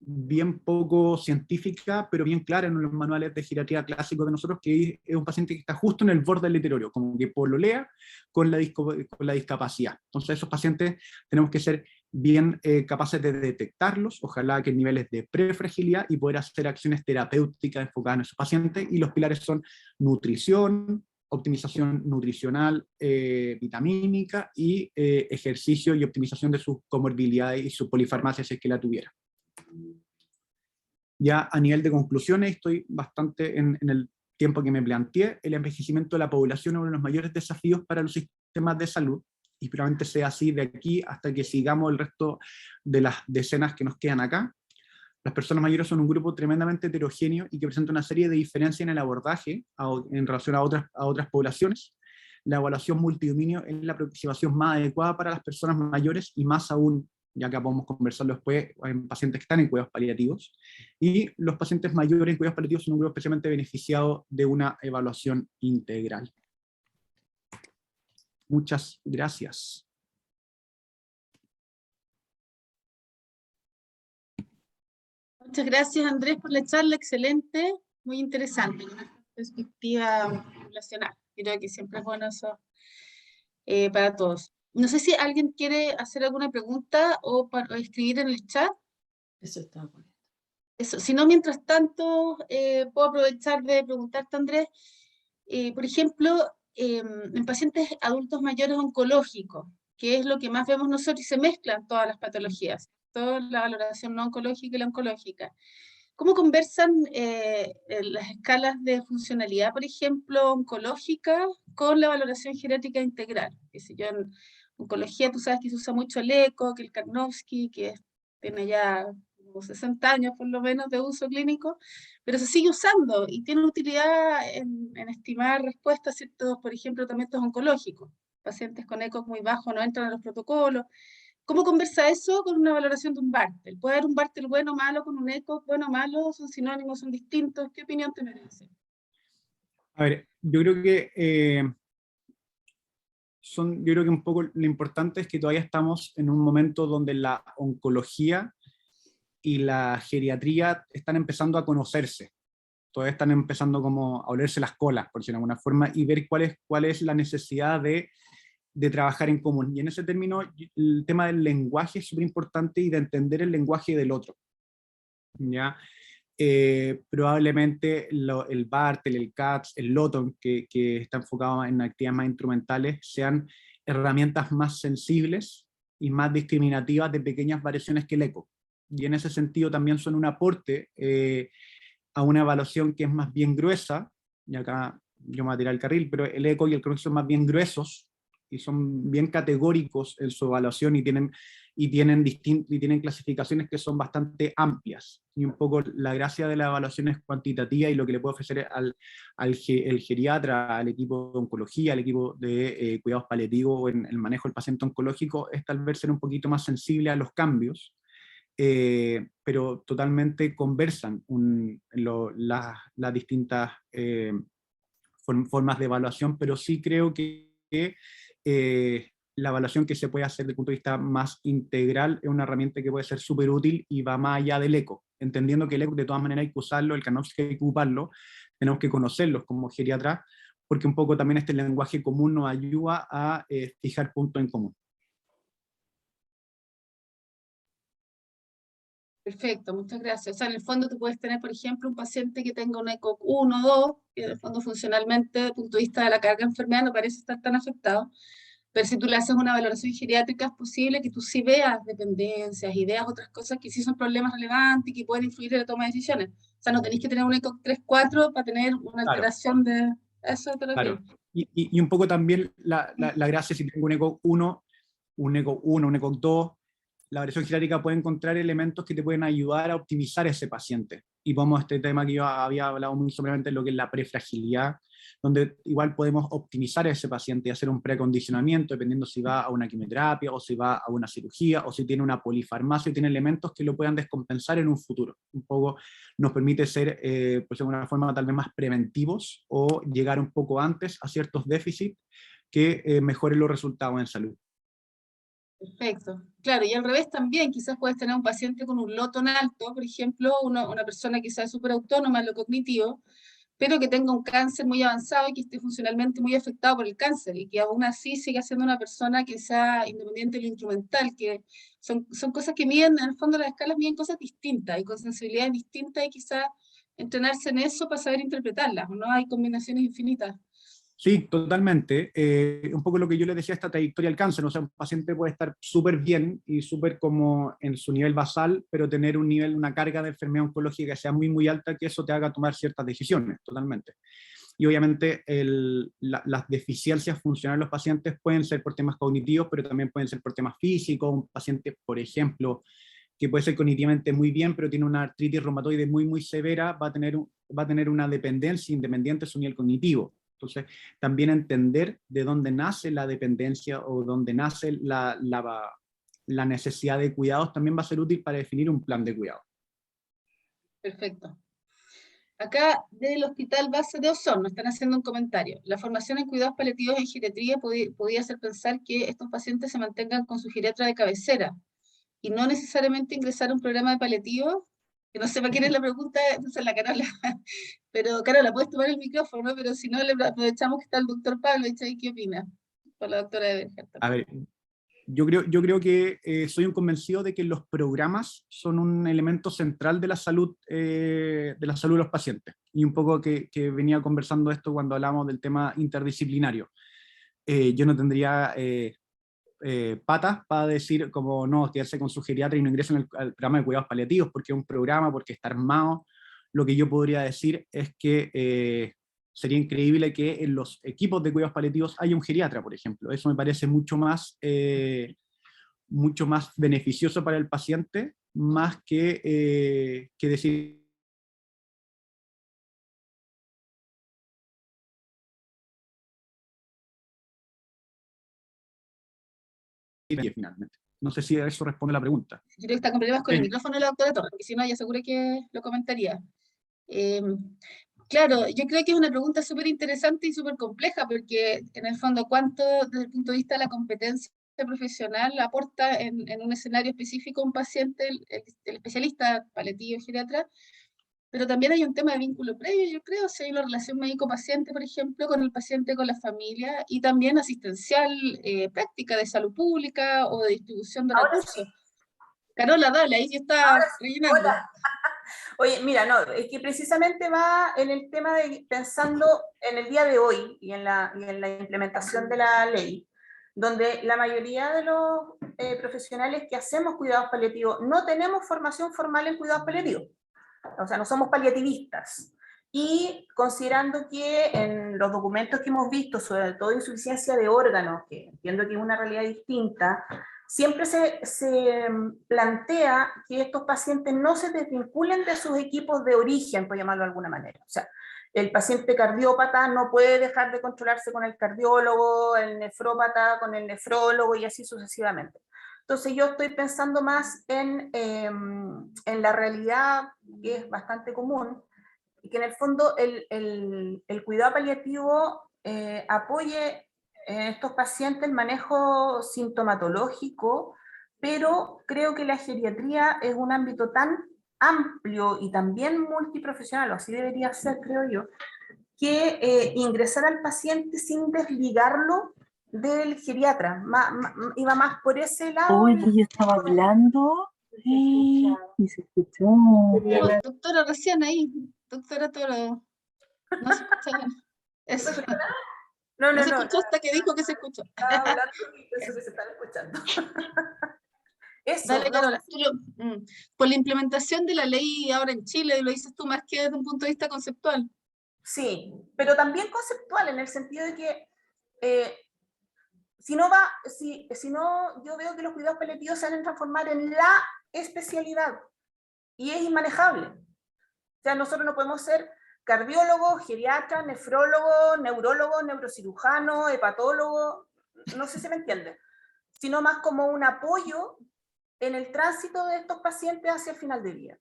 bien poco científica, pero bien clara en los manuales de geriatría clásicos de nosotros, que es un paciente que está justo en el borde del deterioro, como que pololea con la discapacidad. Entonces esos pacientes tenemos que ser bien capaces de detectarlos, ojalá que en niveles de prefragilidad, y poder hacer acciones terapéuticas enfocadas en esos pacientes, y los pilares son nutrición, optimización nutricional vitamínica, y ejercicio y optimización de sus comorbilidades y su polifarmacia si es que la tuviera. Ya a nivel de conclusiones, estoy bastante en el tiempo que me planteé. El envejecimiento de la población es uno de los mayores desafíos para los sistemas de salud, y probablemente sea así de aquí hasta que sigamos el resto de las decenas que nos quedan acá. Las personas mayores son un grupo tremendamente heterogéneo y que presenta una serie de diferencias en el abordaje en relación a otras poblaciones. La evaluación multidominio es la aproximación más adecuada para las personas mayores, y más aún, ya que podemos conversarlo después, en pacientes que están en cuidados paliativos. Y los pacientes mayores en cuidados paliativos son un grupo especialmente beneficiado de una evaluación integral. Muchas gracias. Muchas gracias, Andrés, por la charla, excelente, muy interesante, una perspectiva poblacional. Creo que siempre es bueno eso para todos. No sé si alguien quiere hacer alguna pregunta o escribir en el chat. Eso está bueno. Eso, si no, mientras tanto, puedo aprovechar de preguntarte, Andrés, por ejemplo, en pacientes adultos mayores oncológicos, que es lo que más vemos nosotros, y se mezclan todas las patologías, toda la valoración no oncológica y la oncológica. ¿Cómo conversan las escalas de funcionalidad, por ejemplo, oncológica, con la valoración geriátrica integral? Que si yo en oncología, tú sabes que se usa mucho el ECO, que el Karnofsky, que tiene ya como 60 años por lo menos de uso clínico, pero se sigue usando y tiene utilidad en estimar respuestas a ciertos, por ejemplo, tratamientos oncológicos. Pacientes con ECO muy bajos no entran a los protocolos. ¿Cómo conversa eso con una valoración de un Bartel? ¿Puede haber un Bartel bueno o malo con un ECO bueno o malo? ¿Son sinónimos? ¿Son distintos? ¿Qué opinión te merece? A ver, yo creo que yo creo que un poco lo importante es que todavía estamos en un momento donde la oncología y la geriatría están empezando a conocerse. Todavía están empezando como a olerse las colas, por decirlo de alguna forma, y ver cuál es la necesidad de trabajar en común. Y en ese término, el tema del lenguaje es súper importante y de entender el lenguaje del otro. ¿Ya? Probablemente el Bartel, el CATS, el Loton, que está enfocado en actividades más instrumentales, sean herramientas más sensibles y más discriminativas de pequeñas variaciones que el ECO. Y en ese sentido también son un aporte a una evaluación que es más bien gruesa, y acá yo me voy a tirar el carril, pero el ECO y el CROI son más bien gruesos, y son bien categóricos en su evaluación, y tienen clasificaciones que son bastante amplias. Y un poco la gracia de la evaluación es cuantitativa, y lo que le puede ofrecer el geriatra, al equipo de oncología, al equipo de cuidados paliativos en el manejo del paciente oncológico, es tal vez ser un poquito más sensible a los cambios, pero totalmente conversan las distintas formas de evaluación, pero sí creo que la evaluación que se puede hacer desde el punto de vista más integral es una herramienta que puede ser súper útil y va más allá del ECO, entendiendo que el ECO de todas maneras hay que usarlo, el Karnofsky hay que ocuparlo, tenemos que conocerlos como geriatras, porque un poco también este lenguaje común nos ayuda a fijar puntos en común. Perfecto, muchas gracias. O sea, en el fondo tú puedes tener, por ejemplo, un paciente que tenga un ECO 1 o 2, que en el fondo funcionalmente, desde el punto de vista de la carga de enfermedad, no parece estar tan afectado, pero si tú le haces una valoración geriátrica, es posible que tú sí veas dependencias y veas otras cosas que sí son problemas relevantes y que pueden influir en la toma de decisiones. O sea, no tenéis que tener un ECO 3-4 para tener una Claro, alteración de eso te lo claro. digo. Y un poco también la gracia, si tengo un ECO 1, un ECO 1, un ECO 2, la variación geriátrica puede encontrar elementos que te pueden ayudar a optimizar ese paciente. Y vamos a este tema que yo había hablado muy someramente, lo que es la prefragilidad, donde igual podemos optimizar a ese paciente y hacer un precondicionamiento, dependiendo si va a una quimioterapia, o si va a una cirugía, o si tiene una polifarmacia, y tiene elementos que lo puedan descompensar en un futuro. Un poco nos permite ser, pues de una forma tal vez más preventivos, o llegar un poco antes a ciertos déficits que mejoren los resultados en salud. Perfecto. Claro, y al revés también, quizás puedes tener un paciente con un Loton alto, por ejemplo, una persona que sea súper autónoma en lo cognitivo, pero que tenga un cáncer muy avanzado y que esté funcionalmente muy afectado por el cáncer, y que aún así siga siendo una persona que sea independiente de lo instrumental, que son cosas que miden, en el fondo las escalas miden cosas distintas, y con sensibilidades distintas, y quizás entrenarse en eso para saber interpretarlas, ¿no? Hay combinaciones infinitas. Sí, totalmente. Un poco lo que yo les decía, esta trayectoria al cáncer, o sea, un paciente puede estar súper bien y súper como en su nivel basal, pero tener una carga de enfermedad oncológica que sea muy, muy alta, que eso te haga tomar ciertas decisiones, totalmente. Y obviamente las deficiencias funcionales de los pacientes pueden ser por temas cognitivos, pero también pueden ser por temas físicos. Un paciente, por ejemplo, que puede ser cognitivamente muy bien, pero tiene una artritis reumatoide muy, muy severa, va a tener una dependencia independiente de su nivel cognitivo. Entonces, también entender de dónde nace la dependencia o dónde nace la necesidad de cuidados también va a ser útil para definir un plan de cuidado. Perfecto. Acá, del Hospital Base de Osorno, nos están haciendo un comentario. La formación en cuidados paliativos en geriatría podía hacer pensar que estos pacientes se mantengan con su geriatra de cabecera y no necesariamente ingresar a un programa de paliativo. Que no sé para quién es la pregunta, entonces la Carola. Pero Carola, puedes tomar el micrófono, pero si no, le aprovechamos que está el doctor Pablo. ¿Y qué opina? Con la doctora Eberhardt. A ver, yo creo que soy un convencido de que los programas son un elemento central de la salud de los pacientes. Y un poco que venía conversando esto cuando hablamos del tema interdisciplinario. Yo no tendría patas para decir como no, quedarse con su geriatra y no ingresen al programa de cuidados paliativos porque es un programa, porque está armado. Lo que yo podría decir es que sería increíble que en los equipos de cuidados paliativos haya un geriatra, por ejemplo. Eso me parece mucho más beneficioso para el paciente, más que decir finalmente. No sé si eso responde a la pregunta. Yo creo que está con problemas con el micrófono de la doctora Torres, porque si no, ya seguro que lo comentaría. Claro, yo creo que es una pregunta súper interesante y súper compleja, porque en el fondo, ¿cuánto desde el punto de vista de la competencia profesional aporta en un escenario específico un paciente, el especialista paliativo geriatra? Pero también hay un tema de vínculo previo, yo creo, si hay una relación médico-paciente, por ejemplo, con el paciente, con la familia, y también asistencial, práctica de salud pública o de distribución de recursos. Carola, dale, ahí sí está rellenando. Hola. Oye, mira, no, es que precisamente va en el tema de pensando en el día de hoy y en la implementación de la ley, donde la mayoría de los profesionales que hacemos cuidados paliativos no tenemos formación formal en cuidados paliativos. O sea, no somos paliativistas. Y considerando que en los documentos que hemos visto, sobre todo insuficiencia de órganos, que entiendo que es una realidad distinta, siempre se plantea que estos pacientes no se desvinculen de sus equipos de origen, por llamarlo de alguna manera. O sea, el paciente cardiópata no puede dejar de controlarse con el cardiólogo, el nefrópata con el nefrólogo y así sucesivamente. Entonces yo estoy pensando más en la realidad, que es bastante común, y que en el fondo el cuidado paliativo apoye en estos pacientes el manejo sintomatológico, pero creo que la geriatría es un ámbito tan amplio y también multiprofesional, o así debería ser, creo yo, que ingresar al paciente sin desligarlo del geriatra, iba más por ese lado. Oye, yo estaba hablando y se escuchó. Doctora, recién ahí, doctora Toro, no se escucha bien. Eso. No se escuchó hasta que dijo que se escuchó. Estaba hablando y pensó que se estaba escuchando. Eso, Dale, Carola. Por la implementación de la ley ahora en Chile, lo dices tú más que desde un punto de vista conceptual. Sí, pero también conceptual, en el sentido de que si no, yo veo que los cuidados paliativos se van a transformar en la especialidad y es inmanejable. O sea, nosotros no podemos ser cardiólogo, geriatra, nefrólogo, neurólogo, neurocirujano, hepatólogo, no sé si me entiende, sino más como un apoyo en el tránsito de estos pacientes hacia el final de vida.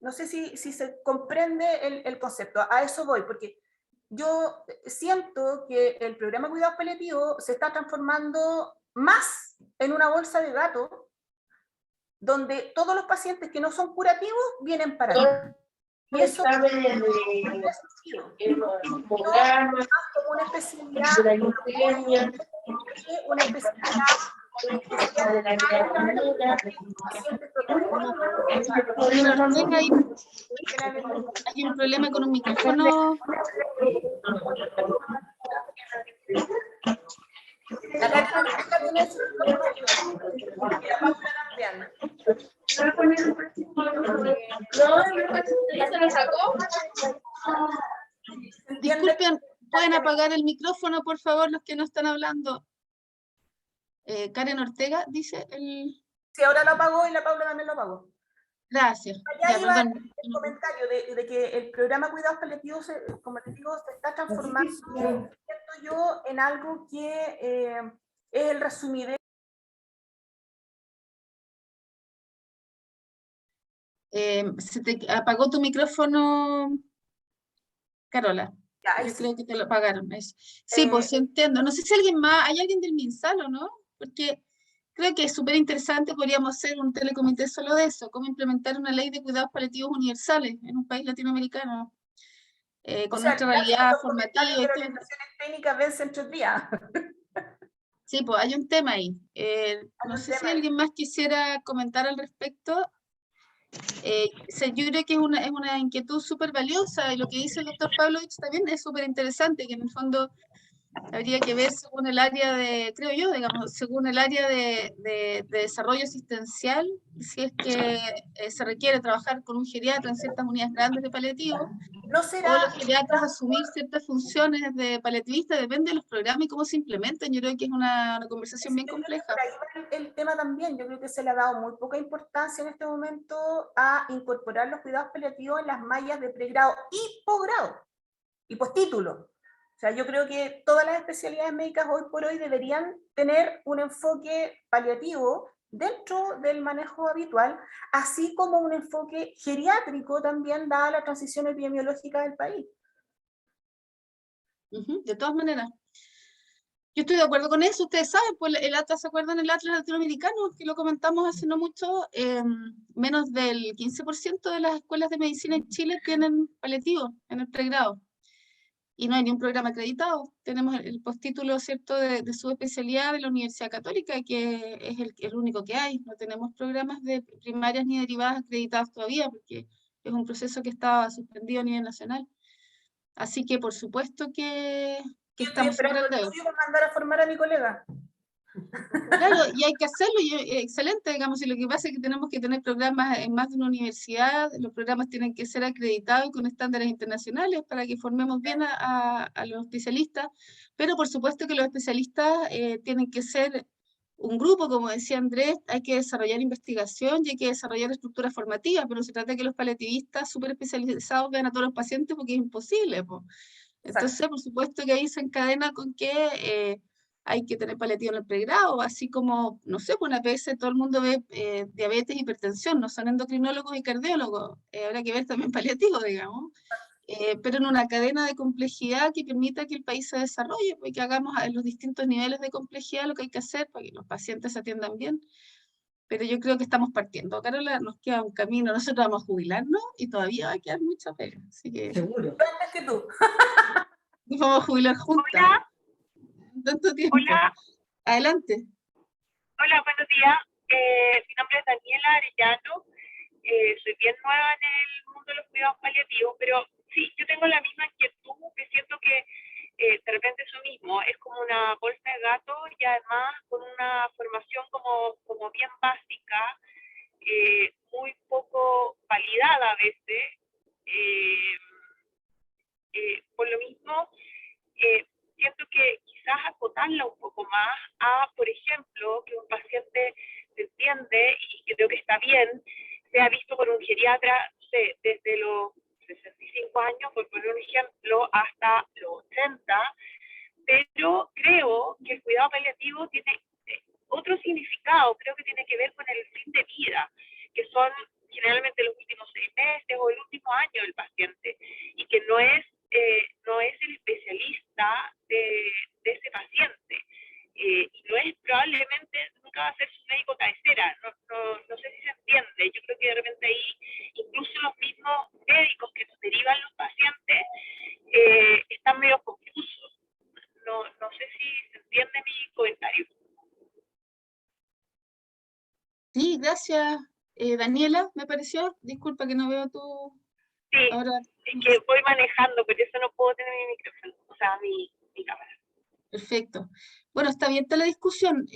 No sé si se comprende el concepto, a eso voy, porque yo siento que el programa de cuidados paliativos se está transformando más en una bolsa de gato, donde todos los pacientes que no son curativos vienen para acá. Y eso es como una especialidad, Hay un problema con un micrófono. Disculpen, ¿pueden apagar el micrófono, por favor, los que no están hablando? Karen Ortega dice el... Sí, ahora lo apagó y la Paula también lo apagó. Gracias. Allá iba el comentario de que el programa Cuidados Paliativos, como les digo, se está transformando, siento yo, en algo que es el resumidero. Se te apagó tu micrófono, Carola. Yo creo que te lo apagaron. Sí, pues entiendo. No sé si alguien más, ¿hay alguien del MinSal o no? Porque creo que es súper interesante, podríamos hacer un telecomité solo de eso, cómo implementar una ley de cuidados paliativos universales en un país latinoamericano, con nuestra realidad formativa y todo. Técnicas vencen 3 días. Sí, pues hay un tema ahí. No sé si alguien más quisiera comentar al respecto. Yo creo que es una inquietud súper valiosa y lo que dice el doctor Pavlovich también es súper interesante, que en el fondo Habría que ver según el área de, creo yo, digamos, según el área de desarrollo asistencial, si es que se requiere trabajar con un geriatra en ciertas unidades grandes de paliativo, ¿No o será los geriatras asumir ciertas funciones de paliativista, depende de los programas y cómo se implementan. Yo creo que es una conversación bien yo creo que compleja. por ahí va el tema también? Yo creo que se le ha dado muy poca importancia en este momento a incorporar los cuidados paliativos en las mallas de pregrado y posgrado y postítulo. O sea, yo creo que todas las especialidades médicas hoy por hoy deberían tener un enfoque paliativo dentro del manejo habitual, así como un enfoque geriátrico también, dada la transición epidemiológica del país. De todas maneras. Yo estoy de acuerdo con eso, ustedes saben, pues el Atlas, ¿se acuerdan el Atlas latinoamericano? Que lo comentamos hace no mucho, menos del 15% de las escuelas de medicina en Chile tienen paliativo en el pregrado. Y no hay ni un programa acreditado. Tenemos el postítulo, ¿cierto?, de subespecialidad de la Universidad Católica, que es el único que hay. No tenemos programas de primarias ni derivadas acreditados todavía, porque es un proceso que está suspendido a nivel nacional. Así que, por supuesto que Yo estoy estamos súper esperando al el dedo. tuyo para mandar a formar a mi colega. Claro, y hay que hacerlo, y excelente, digamos, y lo que pasa es que tenemos que tener programas en más de una universidad, los programas tienen que ser acreditados con estándares internacionales para que formemos bien a los especialistas, pero por supuesto que los especialistas tienen que ser un grupo, como decía Andrés, hay que desarrollar investigación y hay que desarrollar estructuras formativas, pero se trata de que los paliativistas súper especializados vean a todos los pacientes porque es imposible, po. Entonces, por supuesto que ahí se encadena con que hay que tener paliativo en el pregrado, así como, no sé, pues una veces todo el mundo ve diabetes, hipertensión, no son endocrinólogos y cardiólogos, habrá que ver también paliativo, digamos, pero en una cadena de complejidad que permita que el país se desarrolle, pues que hagamos en los distintos niveles de complejidad lo que hay que hacer para que los pacientes se atiendan bien. Pero yo creo que estamos partiendo, Carola, nos queda un camino, nosotros vamos a jubilarnos y todavía va a quedar mucha pega, así que Seguro. Antes que tú. nos vamos a jubilar juntas. Hola, Tanto tiempo. hola, Adelante. hola, buenos días. Mi nombre es Daniela Arellano. Soy bien nueva en el mundo de los cuidados paliativos, pero sí, yo tengo la misma inquietud, que siento que de repente eso mismo es como una bolsa de gato y además con una formación como bien básica, muy poco validada a veces. Por lo mismo, siento que quizás acotarla un poco más a, por ejemplo, que un paciente se entiende, y creo que está bien, sea visto por un geriatra, no sé, desde los 65 años, por poner un ejemplo, hasta los 80, pero creo que el cuidado paliativo tiene otro significado, creo que tiene que ver con el fin de vida, que son generalmente los últimos 6 meses o el último año del paciente, y que no es el especialista de ese paciente, y no es probablemente, nunca va a ser su médico cabecera, no sé si se entiende. Yo creo que de repente ahí, incluso los mismos médicos que nos derivan los pacientes, están medio confusos. No sé si se entiende mi comentario. Sí, gracias, Daniela, me pareció. Disculpa que no veo tu... Sí, Ahora, es que voy manejando, por eso no puedo tener mi micrófono, o sea, mi cámara. perfecto. Bueno, está abierta la discusión.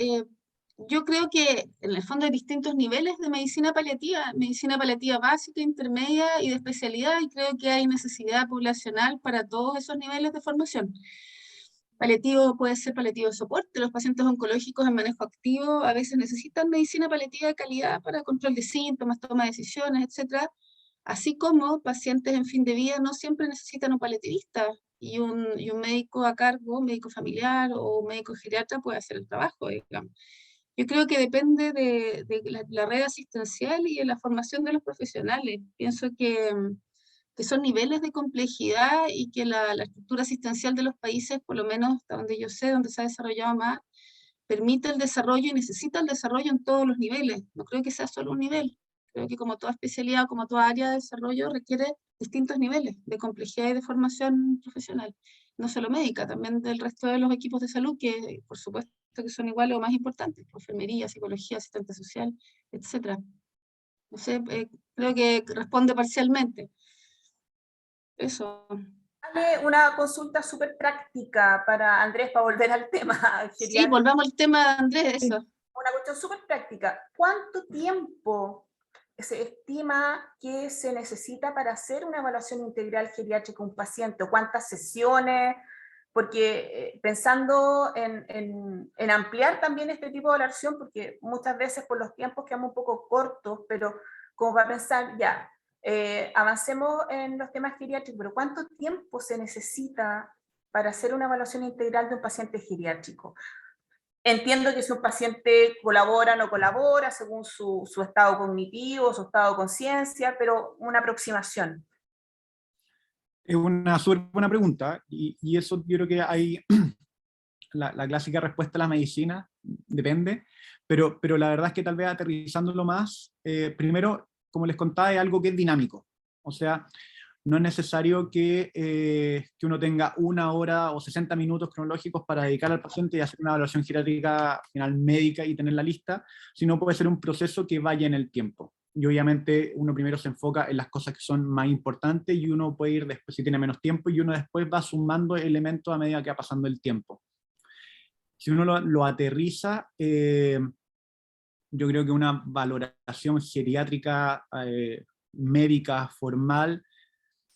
Yo creo que en el fondo hay distintos niveles de medicina paliativa básica, intermedia y de especialidad, y creo que hay necesidad poblacional para todos esos niveles de formación. Paliativo puede ser paliativo de soporte, los pacientes oncológicos en manejo activo a veces necesitan medicina paliativa de calidad para control de síntomas, toma de decisiones, etc. Así como pacientes en fin de vida no siempre necesitan un paliativista, y un médico a cargo, un médico familiar o un médico geriatra puede hacer el trabajo, digamos. Yo creo que depende de la red asistencial y de la formación de los profesionales. Pienso que son niveles de complejidad y que la estructura asistencial de los países, por lo menos hasta donde yo sé, donde se ha desarrollado más, permite el desarrollo y necesita el desarrollo en todos los niveles. No creo que sea solo un nivel. Creo que como toda especialidad, como toda área de desarrollo, requiere distintos niveles de complejidad y de formación profesional. No solo médica, también del resto de los equipos de salud, que por supuesto que son iguales o más importantes, enfermería, psicología, asistente social, etc. No sé, creo que responde parcialmente. Eso. Dale una consulta súper práctica para Andrés, para volver al tema Sí, geriátrico. volvamos al tema, Andrés, eso. Una cuestión súper práctica. ¿Cuánto tiempo se estima que se necesita para hacer una evaluación integral geriátrica a un paciente? ¿O cuántas sesiones? Porque pensando en ampliar también este tipo de evaluación, porque muchas veces por los tiempos quedamos un poco cortos, pero como para pensar, ya, avancemos en los temas geriátricos, pero ¿cuánto tiempo se necesita para hacer una evaluación integral de un paciente geriátrico? Entiendo que si un paciente colabora o no colabora, según su estado cognitivo, su estado de conciencia, pero una aproximación. Es una súper buena pregunta, y eso yo creo que hay la clásica respuesta a la medicina, depende, pero la verdad es que tal vez aterrizándolo más, primero, como les contaba, es algo que es dinámico, o sea, no es necesario que uno tenga 1 hora o 60 minutos cronológicos para dedicar al paciente y hacer una evaluación geriátrica final médica y tener la lista, sino puede ser un proceso que vaya en el tiempo. Y obviamente uno primero se enfoca en las cosas que son más importantes y uno puede ir después si tiene menos tiempo y uno después va sumando elementos a medida que va pasando el tiempo. Si uno lo aterriza, yo creo que una valoración geriátrica médica formal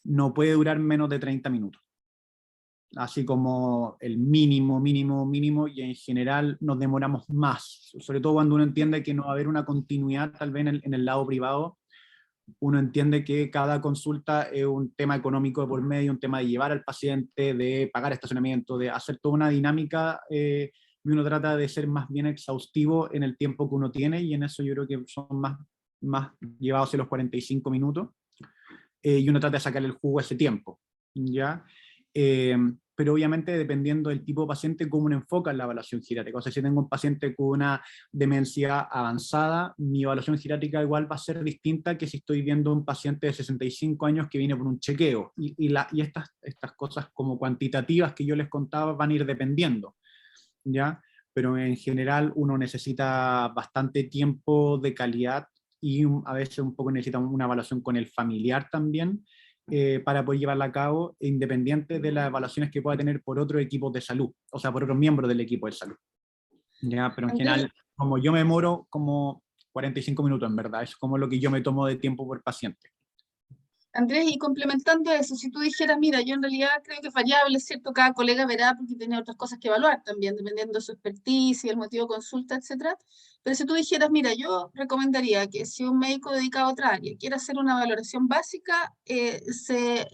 no puede durar menos de 30 minutos. Así como el mínimo, y en general nos demoramos más, sobre todo cuando uno entiende que no va a haber una continuidad tal vez en el lado privado. Uno entiende que cada consulta es un tema económico de por medio, un tema de llevar al paciente, de pagar estacionamiento, de hacer toda una dinámica, y uno trata de ser más bien exhaustivo en el tiempo que uno tiene, y en eso yo creo que son más llevados a los 45 minutos, y uno trata de sacarle el jugo a ese tiempo, ¿ya? Pero obviamente dependiendo del tipo de paciente, cómo uno enfoca en la evaluación geriátrica. O sea, si tengo un paciente con una demencia avanzada, mi evaluación geriátrica igual va a ser distinta que si estoy viendo un paciente de 65 años que viene por un chequeo. Y estas cosas como cuantitativas que yo les contaba van a ir dependiendo, ¿ya? Pero en general uno necesita bastante tiempo de calidad y a veces un poco necesita una evaluación con el familiar también, para poder llevarla a cabo, independiente de las evaluaciones que pueda tener por otros equipos de salud, o sea, por otros miembros del equipo de salud. ¿Ya? Pero en Andrés, general, como yo me demoro como 45 minutos, en verdad, es como lo que yo me tomo de tiempo por paciente. Andrés, y complementando eso, si tú dijeras, mira, yo en realidad creo que es variable, ¿cierto? Cada colega verá porque tiene otras cosas que evaluar también, dependiendo de su expertise, el motivo de consulta, etcétera. Pero si tú dijeras, mira, yo recomendaría que si un médico dedicado a otra área quiere hacer una valoración básica, se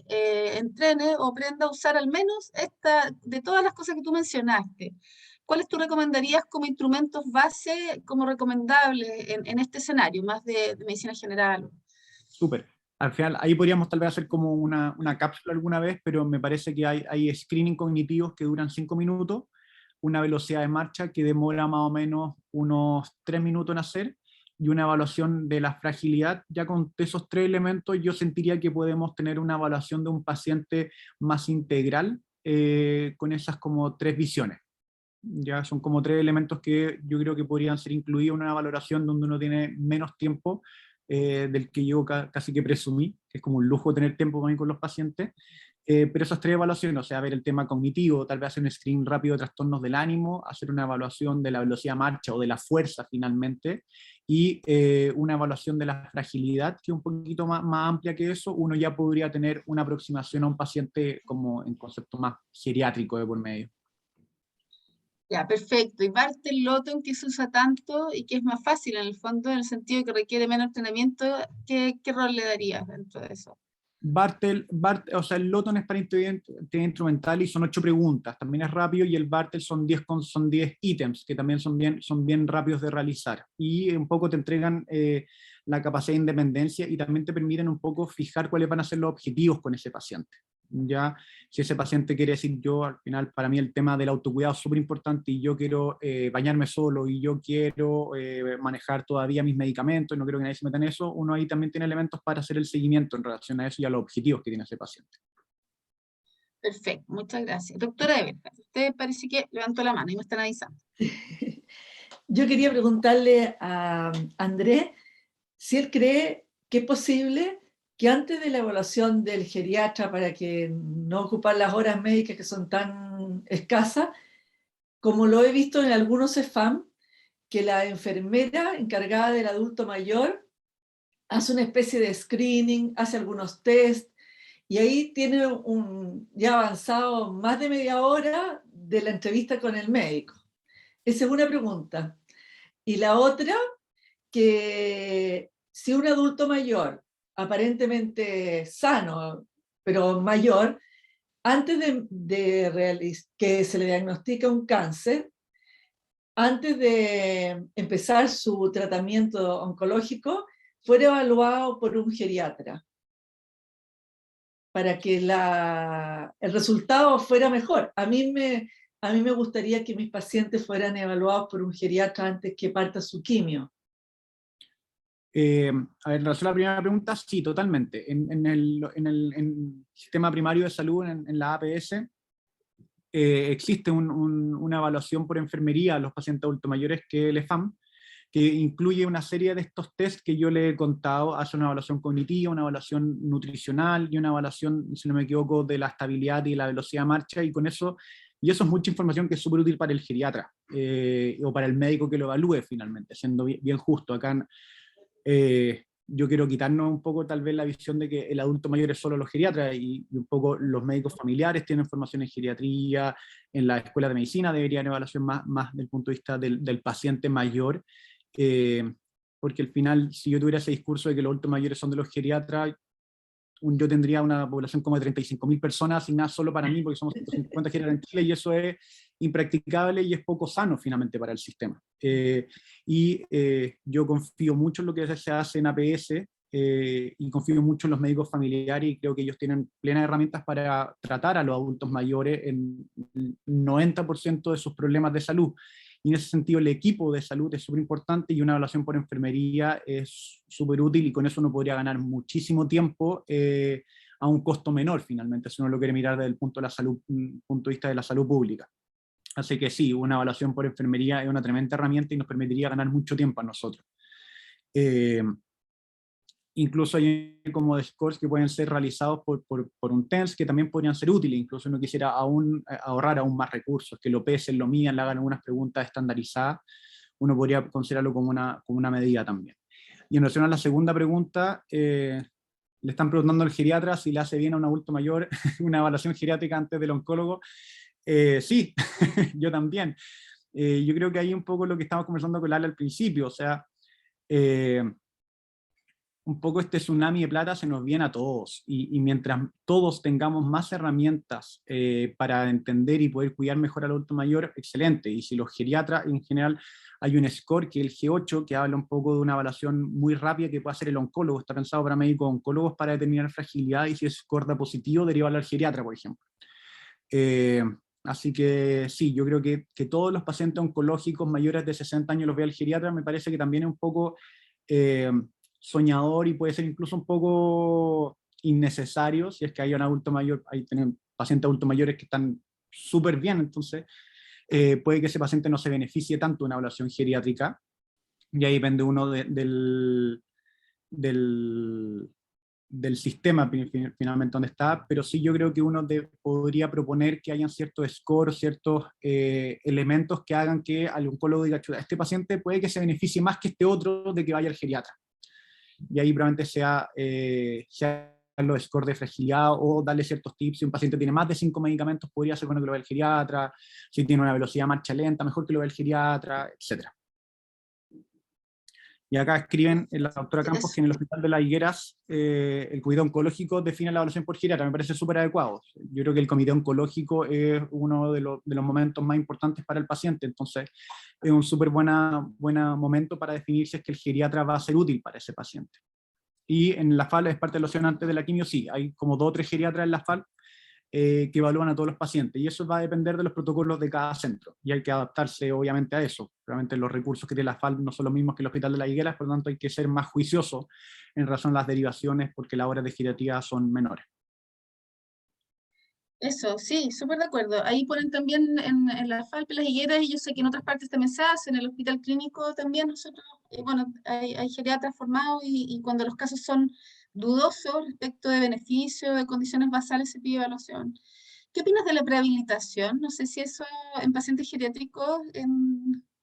entrene o aprenda a usar al menos esta, de todas las cosas que tú mencionaste. ¿Cuáles tú recomendarías como instrumentos base, como recomendables en este escenario, más de medicina general? Súper. Al final, ahí podríamos tal vez hacer como una cápsula alguna vez, pero me parece que hay screening cognitivos que duran 5 minutos, una velocidad de marcha que demora más o menos unos 3 minutos en hacer, y una evaluación de la fragilidad. Ya con esos 3 elementos yo sentiría que podemos tener una evaluación de un paciente más integral, con esas como 3 visiones. Ya son como 3 elementos que yo creo que podrían ser incluidos en una valoración donde uno tiene menos tiempo, del que yo casi que presumí, que es como un lujo tener tiempo para mí con los pacientes, pero esas 3 evaluaciones, o sea, ver el tema cognitivo, tal vez hacer un screen rápido de trastornos del ánimo, hacer una evaluación de la velocidad de marcha o de la fuerza finalmente, y una evaluación de la fragilidad, que es un poquito más amplia que eso, uno ya podría tener una aproximación a un paciente como en concepto más geriátrico de por medio. Ya, perfecto. Y Bartel Loton, que se usa tanto y que es más fácil en el fondo, en el sentido de que requiere menos entrenamiento, ¿qué rol le darías dentro de eso? O sea, el Loton es para actividad instrumental y son 8 preguntas, también es rápido, y el Bartel son 10 ítems, que también son bien rápidos de realizar, y un poco te entregan la capacidad de independencia y también te permiten un poco fijar cuáles van a ser los objetivos con ese paciente. Ya, si ese paciente quiere decir, yo al final, para mí el tema del autocuidado es súper importante y yo quiero bañarme solo y yo quiero manejar todavía mis medicamentos y no quiero que nadie se meta en eso, uno ahí también tiene elementos para hacer el seguimiento en relación a eso y a los objetivos que tiene ese paciente. Perfecto, muchas gracias. Doctora Eberhard, usted parece que levantó la mano y me están avisando. Yo quería preguntarle a Andrés si él cree que es posible que antes de la evaluación del geriatra, para que no ocupar las horas médicas que son tan escasas, como lo he visto en algunos CEFAM, que la enfermera encargada del adulto mayor hace una especie de screening, hace algunos test, y ahí tiene ya avanzado más de media hora de la entrevista con el médico. Esa es una pregunta. Y la otra, que si un adulto mayor, aparentemente sano, pero mayor, antes de que se le diagnostique un cáncer, antes de empezar su tratamiento oncológico, fuera evaluado por un geriatra, para que el resultado fuera mejor. A mí me gustaría que mis pacientes fueran evaluados por un geriatra antes que parta su quimio. A ver, en relación a la primera pregunta, sí, totalmente. En el sistema primario de salud, en la APS, existe una evaluación por enfermería a los pacientes adultos mayores, que es el EFAM, que incluye una serie de estos test que yo le he contado. Hace una evaluación cognitiva, una evaluación nutricional y una evaluación, si no me equivoco, de la estabilidad y la velocidad de marcha, y con eso, y eso es mucha información que es súper útil para el geriatra, o para el médico que lo evalúe finalmente, siendo bien justo. Acá yo quiero quitarnos un poco tal vez la visión de que el adulto mayor es solo los geriatras, y un poco los médicos familiares tienen formación en geriatría, en la escuela de medicina deberían evaluación más del punto de vista del paciente mayor, porque al final, si yo tuviera ese discurso de que los adultos mayores son de los geriatras, yo tendría una población como de 35.000 personas asignadas solo para mí, porque somos 150 geriatras en Chile, y eso es impracticable y es poco sano finalmente para el sistema. Yo confío mucho en lo que se hace en APS, y confío mucho en los médicos familiares, y creo que ellos tienen plenas herramientas para tratar a los adultos mayores en el 90% de sus problemas de salud. Y en ese sentido el equipo de salud es súper importante, y una evaluación por enfermería es súper útil, y con eso uno podría ganar muchísimo tiempo a un costo menor finalmente, si uno lo quiere mirar desde el punto de vista de la salud pública. Así que sí, una evaluación por enfermería es una tremenda herramienta y nos permitiría ganar mucho tiempo a nosotros. Incluso hay como de scores que pueden ser realizados por un TENS, que también podrían ser útiles, incluso si uno quisiera ahorrar aún más recursos, que lo pesen, lo midan, le hagan algunas preguntas estandarizadas, uno podría considerarlo como una medida también. Y en relación a la segunda pregunta, le están preguntando al geriatra si le hace bien a un adulto mayor una evaluación geriátrica antes del oncólogo. Sí, yo también. Yo creo que ahí un poco lo que estamos conversando con Lala al principio, o sea, un poco este tsunami de plata se nos viene a todos, y mientras todos tengamos más herramientas para entender y poder cuidar mejor al adulto mayor, excelente. Y si los geriatras en general, hay un score que es el G8, que habla un poco de una evaluación muy rápida que puede hacer el oncólogo, está pensado para médicos oncólogos para determinar fragilidad, y si es score da positivo, derivarlo al geriatra, por ejemplo. Así que sí, yo creo que todos los pacientes oncológicos mayores de 60 años los vea el geriatra. Me parece que también es un poco soñador, y puede ser incluso un poco innecesario, si es que hay un adulto mayor, hay pacientes adultos mayores que están súper bien, entonces puede que ese paciente no se beneficie tanto de una evaluación geriátrica, y ahí depende uno del sistema finalmente donde está, pero sí yo creo que uno podría proponer que hayan ciertos scores, ciertos elementos que hagan que al oncólogo diga, este paciente puede que se beneficie más que este otro de que vaya al geriatra. Y ahí probablemente sea los scores de fragilidad, o darle ciertos tips. Si un paciente tiene más de 5 medicamentos, podría ser bueno que lo vea el geriatra. Si tiene una velocidad de marcha lenta, mejor que lo vea el geriatra, etc. Y acá escriben la doctora Campos que en el Hospital de las Higueras el comité oncológico define la evaluación por geriatra. Me parece súper adecuado. Yo creo que el comité oncológico es uno de los momentos más importantes para el paciente, entonces es un súper buen momento para definir si es que el geriatra va a ser útil para ese paciente. Y en la FAL, es parte de la opción antes de la quimio, sí, hay como 2 o 3 geriatras en la FAL que evalúan a todos los pacientes, y eso va a depender de los protocolos de cada centro, y hay que adaptarse obviamente a eso. Realmente los recursos que tiene la FAL no son los mismos que el Hospital de las Higueras, por lo tanto hay que ser más juicioso en razón a las derivaciones, porque las horas de geriatría son menores. Eso, sí, súper de acuerdo. Ahí ponen también en la FALP, las higueras, y yo sé que en otras partes también se hace, en el hospital clínico también nosotros, bueno, hay geriatras formados, y cuando los casos son dudoso respecto de beneficios, de condiciones basales se pide evaluación. ¿Qué opinas de la prehabilitación? No sé si eso en pacientes geriátricos,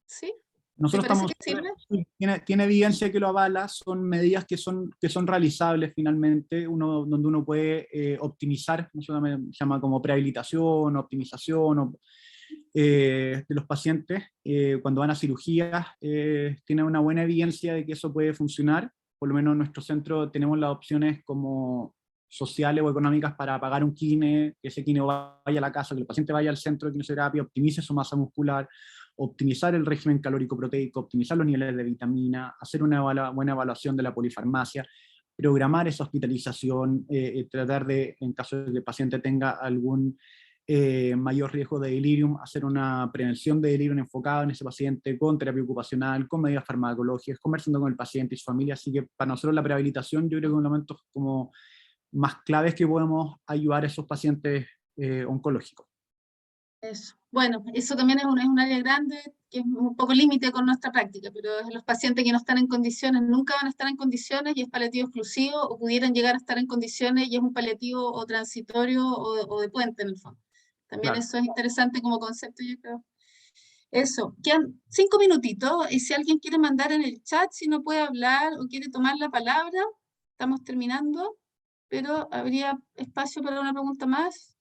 ¿sí? ¿Te Nosotros parece estamos, que sirve? tiene evidencia que lo avala, son medidas que son realizables finalmente, donde uno puede optimizar, no solamente se llama como prehabilitación, optimización de los pacientes cuando van a cirugías, tiene una buena evidencia de que eso puede funcionar. Por lo menos en nuestro centro tenemos las opciones como sociales o económicas para pagar un kine, que ese kine vaya a la casa, que el paciente vaya al centro de quimioterapia, optimice su masa muscular, optimizar el régimen calórico-proteico, optimizar los niveles de vitamina, hacer una buena evaluación de la polifarmacia, programar esa hospitalización, tratar de, en caso de que el paciente tenga algún mayor riesgo de delirium, hacer una prevención de delirium enfocada en ese paciente con terapia ocupacional, con medidas farmacológicas, conversando con el paciente y su familia. Así que para nosotros la prehabilitación yo creo que es un elemento como más claves que podemos ayudar a esos pacientes oncológicos. Eso. Bueno, eso también es un área grande, que es un poco límite con nuestra práctica, pero es los pacientes que no están en condiciones, nunca van a estar en condiciones y es paliativo exclusivo, o pudieran llegar a estar en condiciones y es un paliativo o transitorio o de puente en el fondo. También Claro. eso es interesante como concepto, yo creo. Eso, quedan 5 minutitos, y si alguien quiere mandar en el chat, si no puede hablar o quiere tomar la palabra, estamos terminando, pero habría espacio para una pregunta más.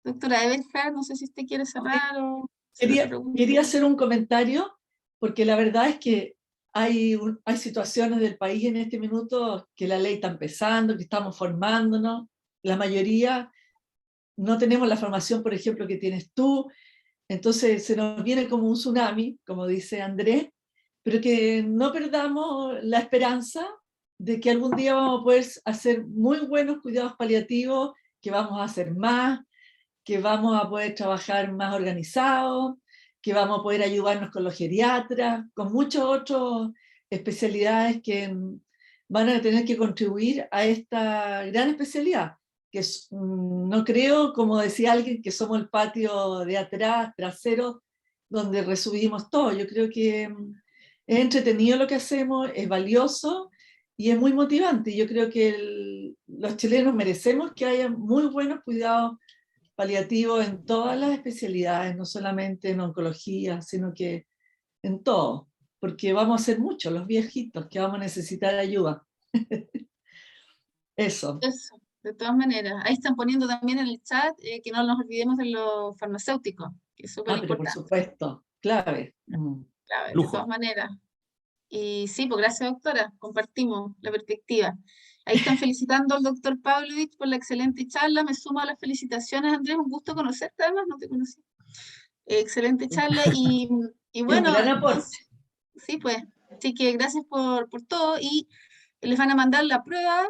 Doctora Eberhard, no sé si usted quiere cerrar o hacer otra pregunta. Quería hacer un comentario, porque la verdad es que hay situaciones del país en este minuto que la ley está empezando, que estamos formándonos, la mayoría no tenemos la formación, por ejemplo, que tienes tú, entonces se nos viene como un tsunami, como dice Andrés, pero que no perdamos la esperanza de que algún día vamos a poder hacer muy buenos cuidados paliativos, que vamos a hacer más, que vamos a poder trabajar más organizados, que vamos a poder ayudarnos con los geriatras, con muchas otras especialidades que van a tener que contribuir a esta gran especialidad, que no creo, como decía alguien, que somos el patio de atrás, trasero, donde resumimos todo. Yo creo que es entretenido lo que hacemos, es valioso y es muy motivante. Yo creo que los chilenos merecemos que haya muy buenos cuidados paliativos en todas las especialidades, no solamente en oncología, sino que en todo, porque vamos a ser muchos los viejitos que vamos a necesitar ayuda. Eso. Eso, de todas maneras. Ahí están poniendo también en el chat que no nos olvidemos de los farmacéuticos, que es súper Pero por importante. supuesto, clave. Clave, de Lujo. todas maneras. Y sí, pues gracias, doctora, compartimos la perspectiva. Ahí están felicitando al doctor Pavlovich por la excelente charla. Me sumo a las felicitaciones, Andrés, un gusto conocerte, además, no te conocí. Excelente charla y Un bueno, gran aporte. entonces, sí, pues, así que gracias por todo y les van a mandar la prueba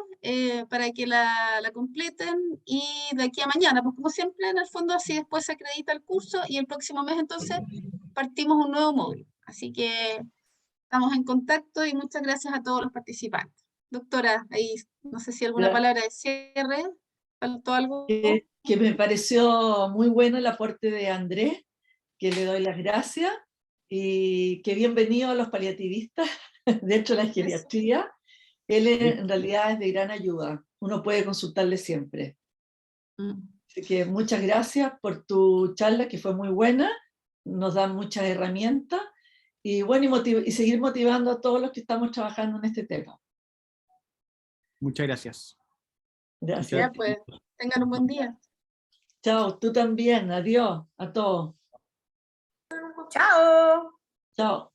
para que la completen y de aquí a mañana, pues como siempre, en el fondo, así después se acredita el curso y el próximo mes entonces partimos un nuevo módulo. Así que estamos en contacto y muchas gracias a todos los participantes. Doctora, ahí no sé si alguna palabra de cierre, ¿faltó algo? Que me pareció muy bueno el aporte de Andrés, que le doy las gracias, y que bienvenido a los paliativistas dentro de la geriatría. Él en realidad es de gran ayuda, uno puede consultarle siempre. Así que muchas gracias por tu charla, que fue muy buena, nos dan muchas herramientas, y bueno, y seguir motivando a todos los que estamos trabajando en este tema. Muchas gracias. Gracias. Ya, pues, tengan un buen día. Chao, tú también, adiós a todos. Chao. Chao.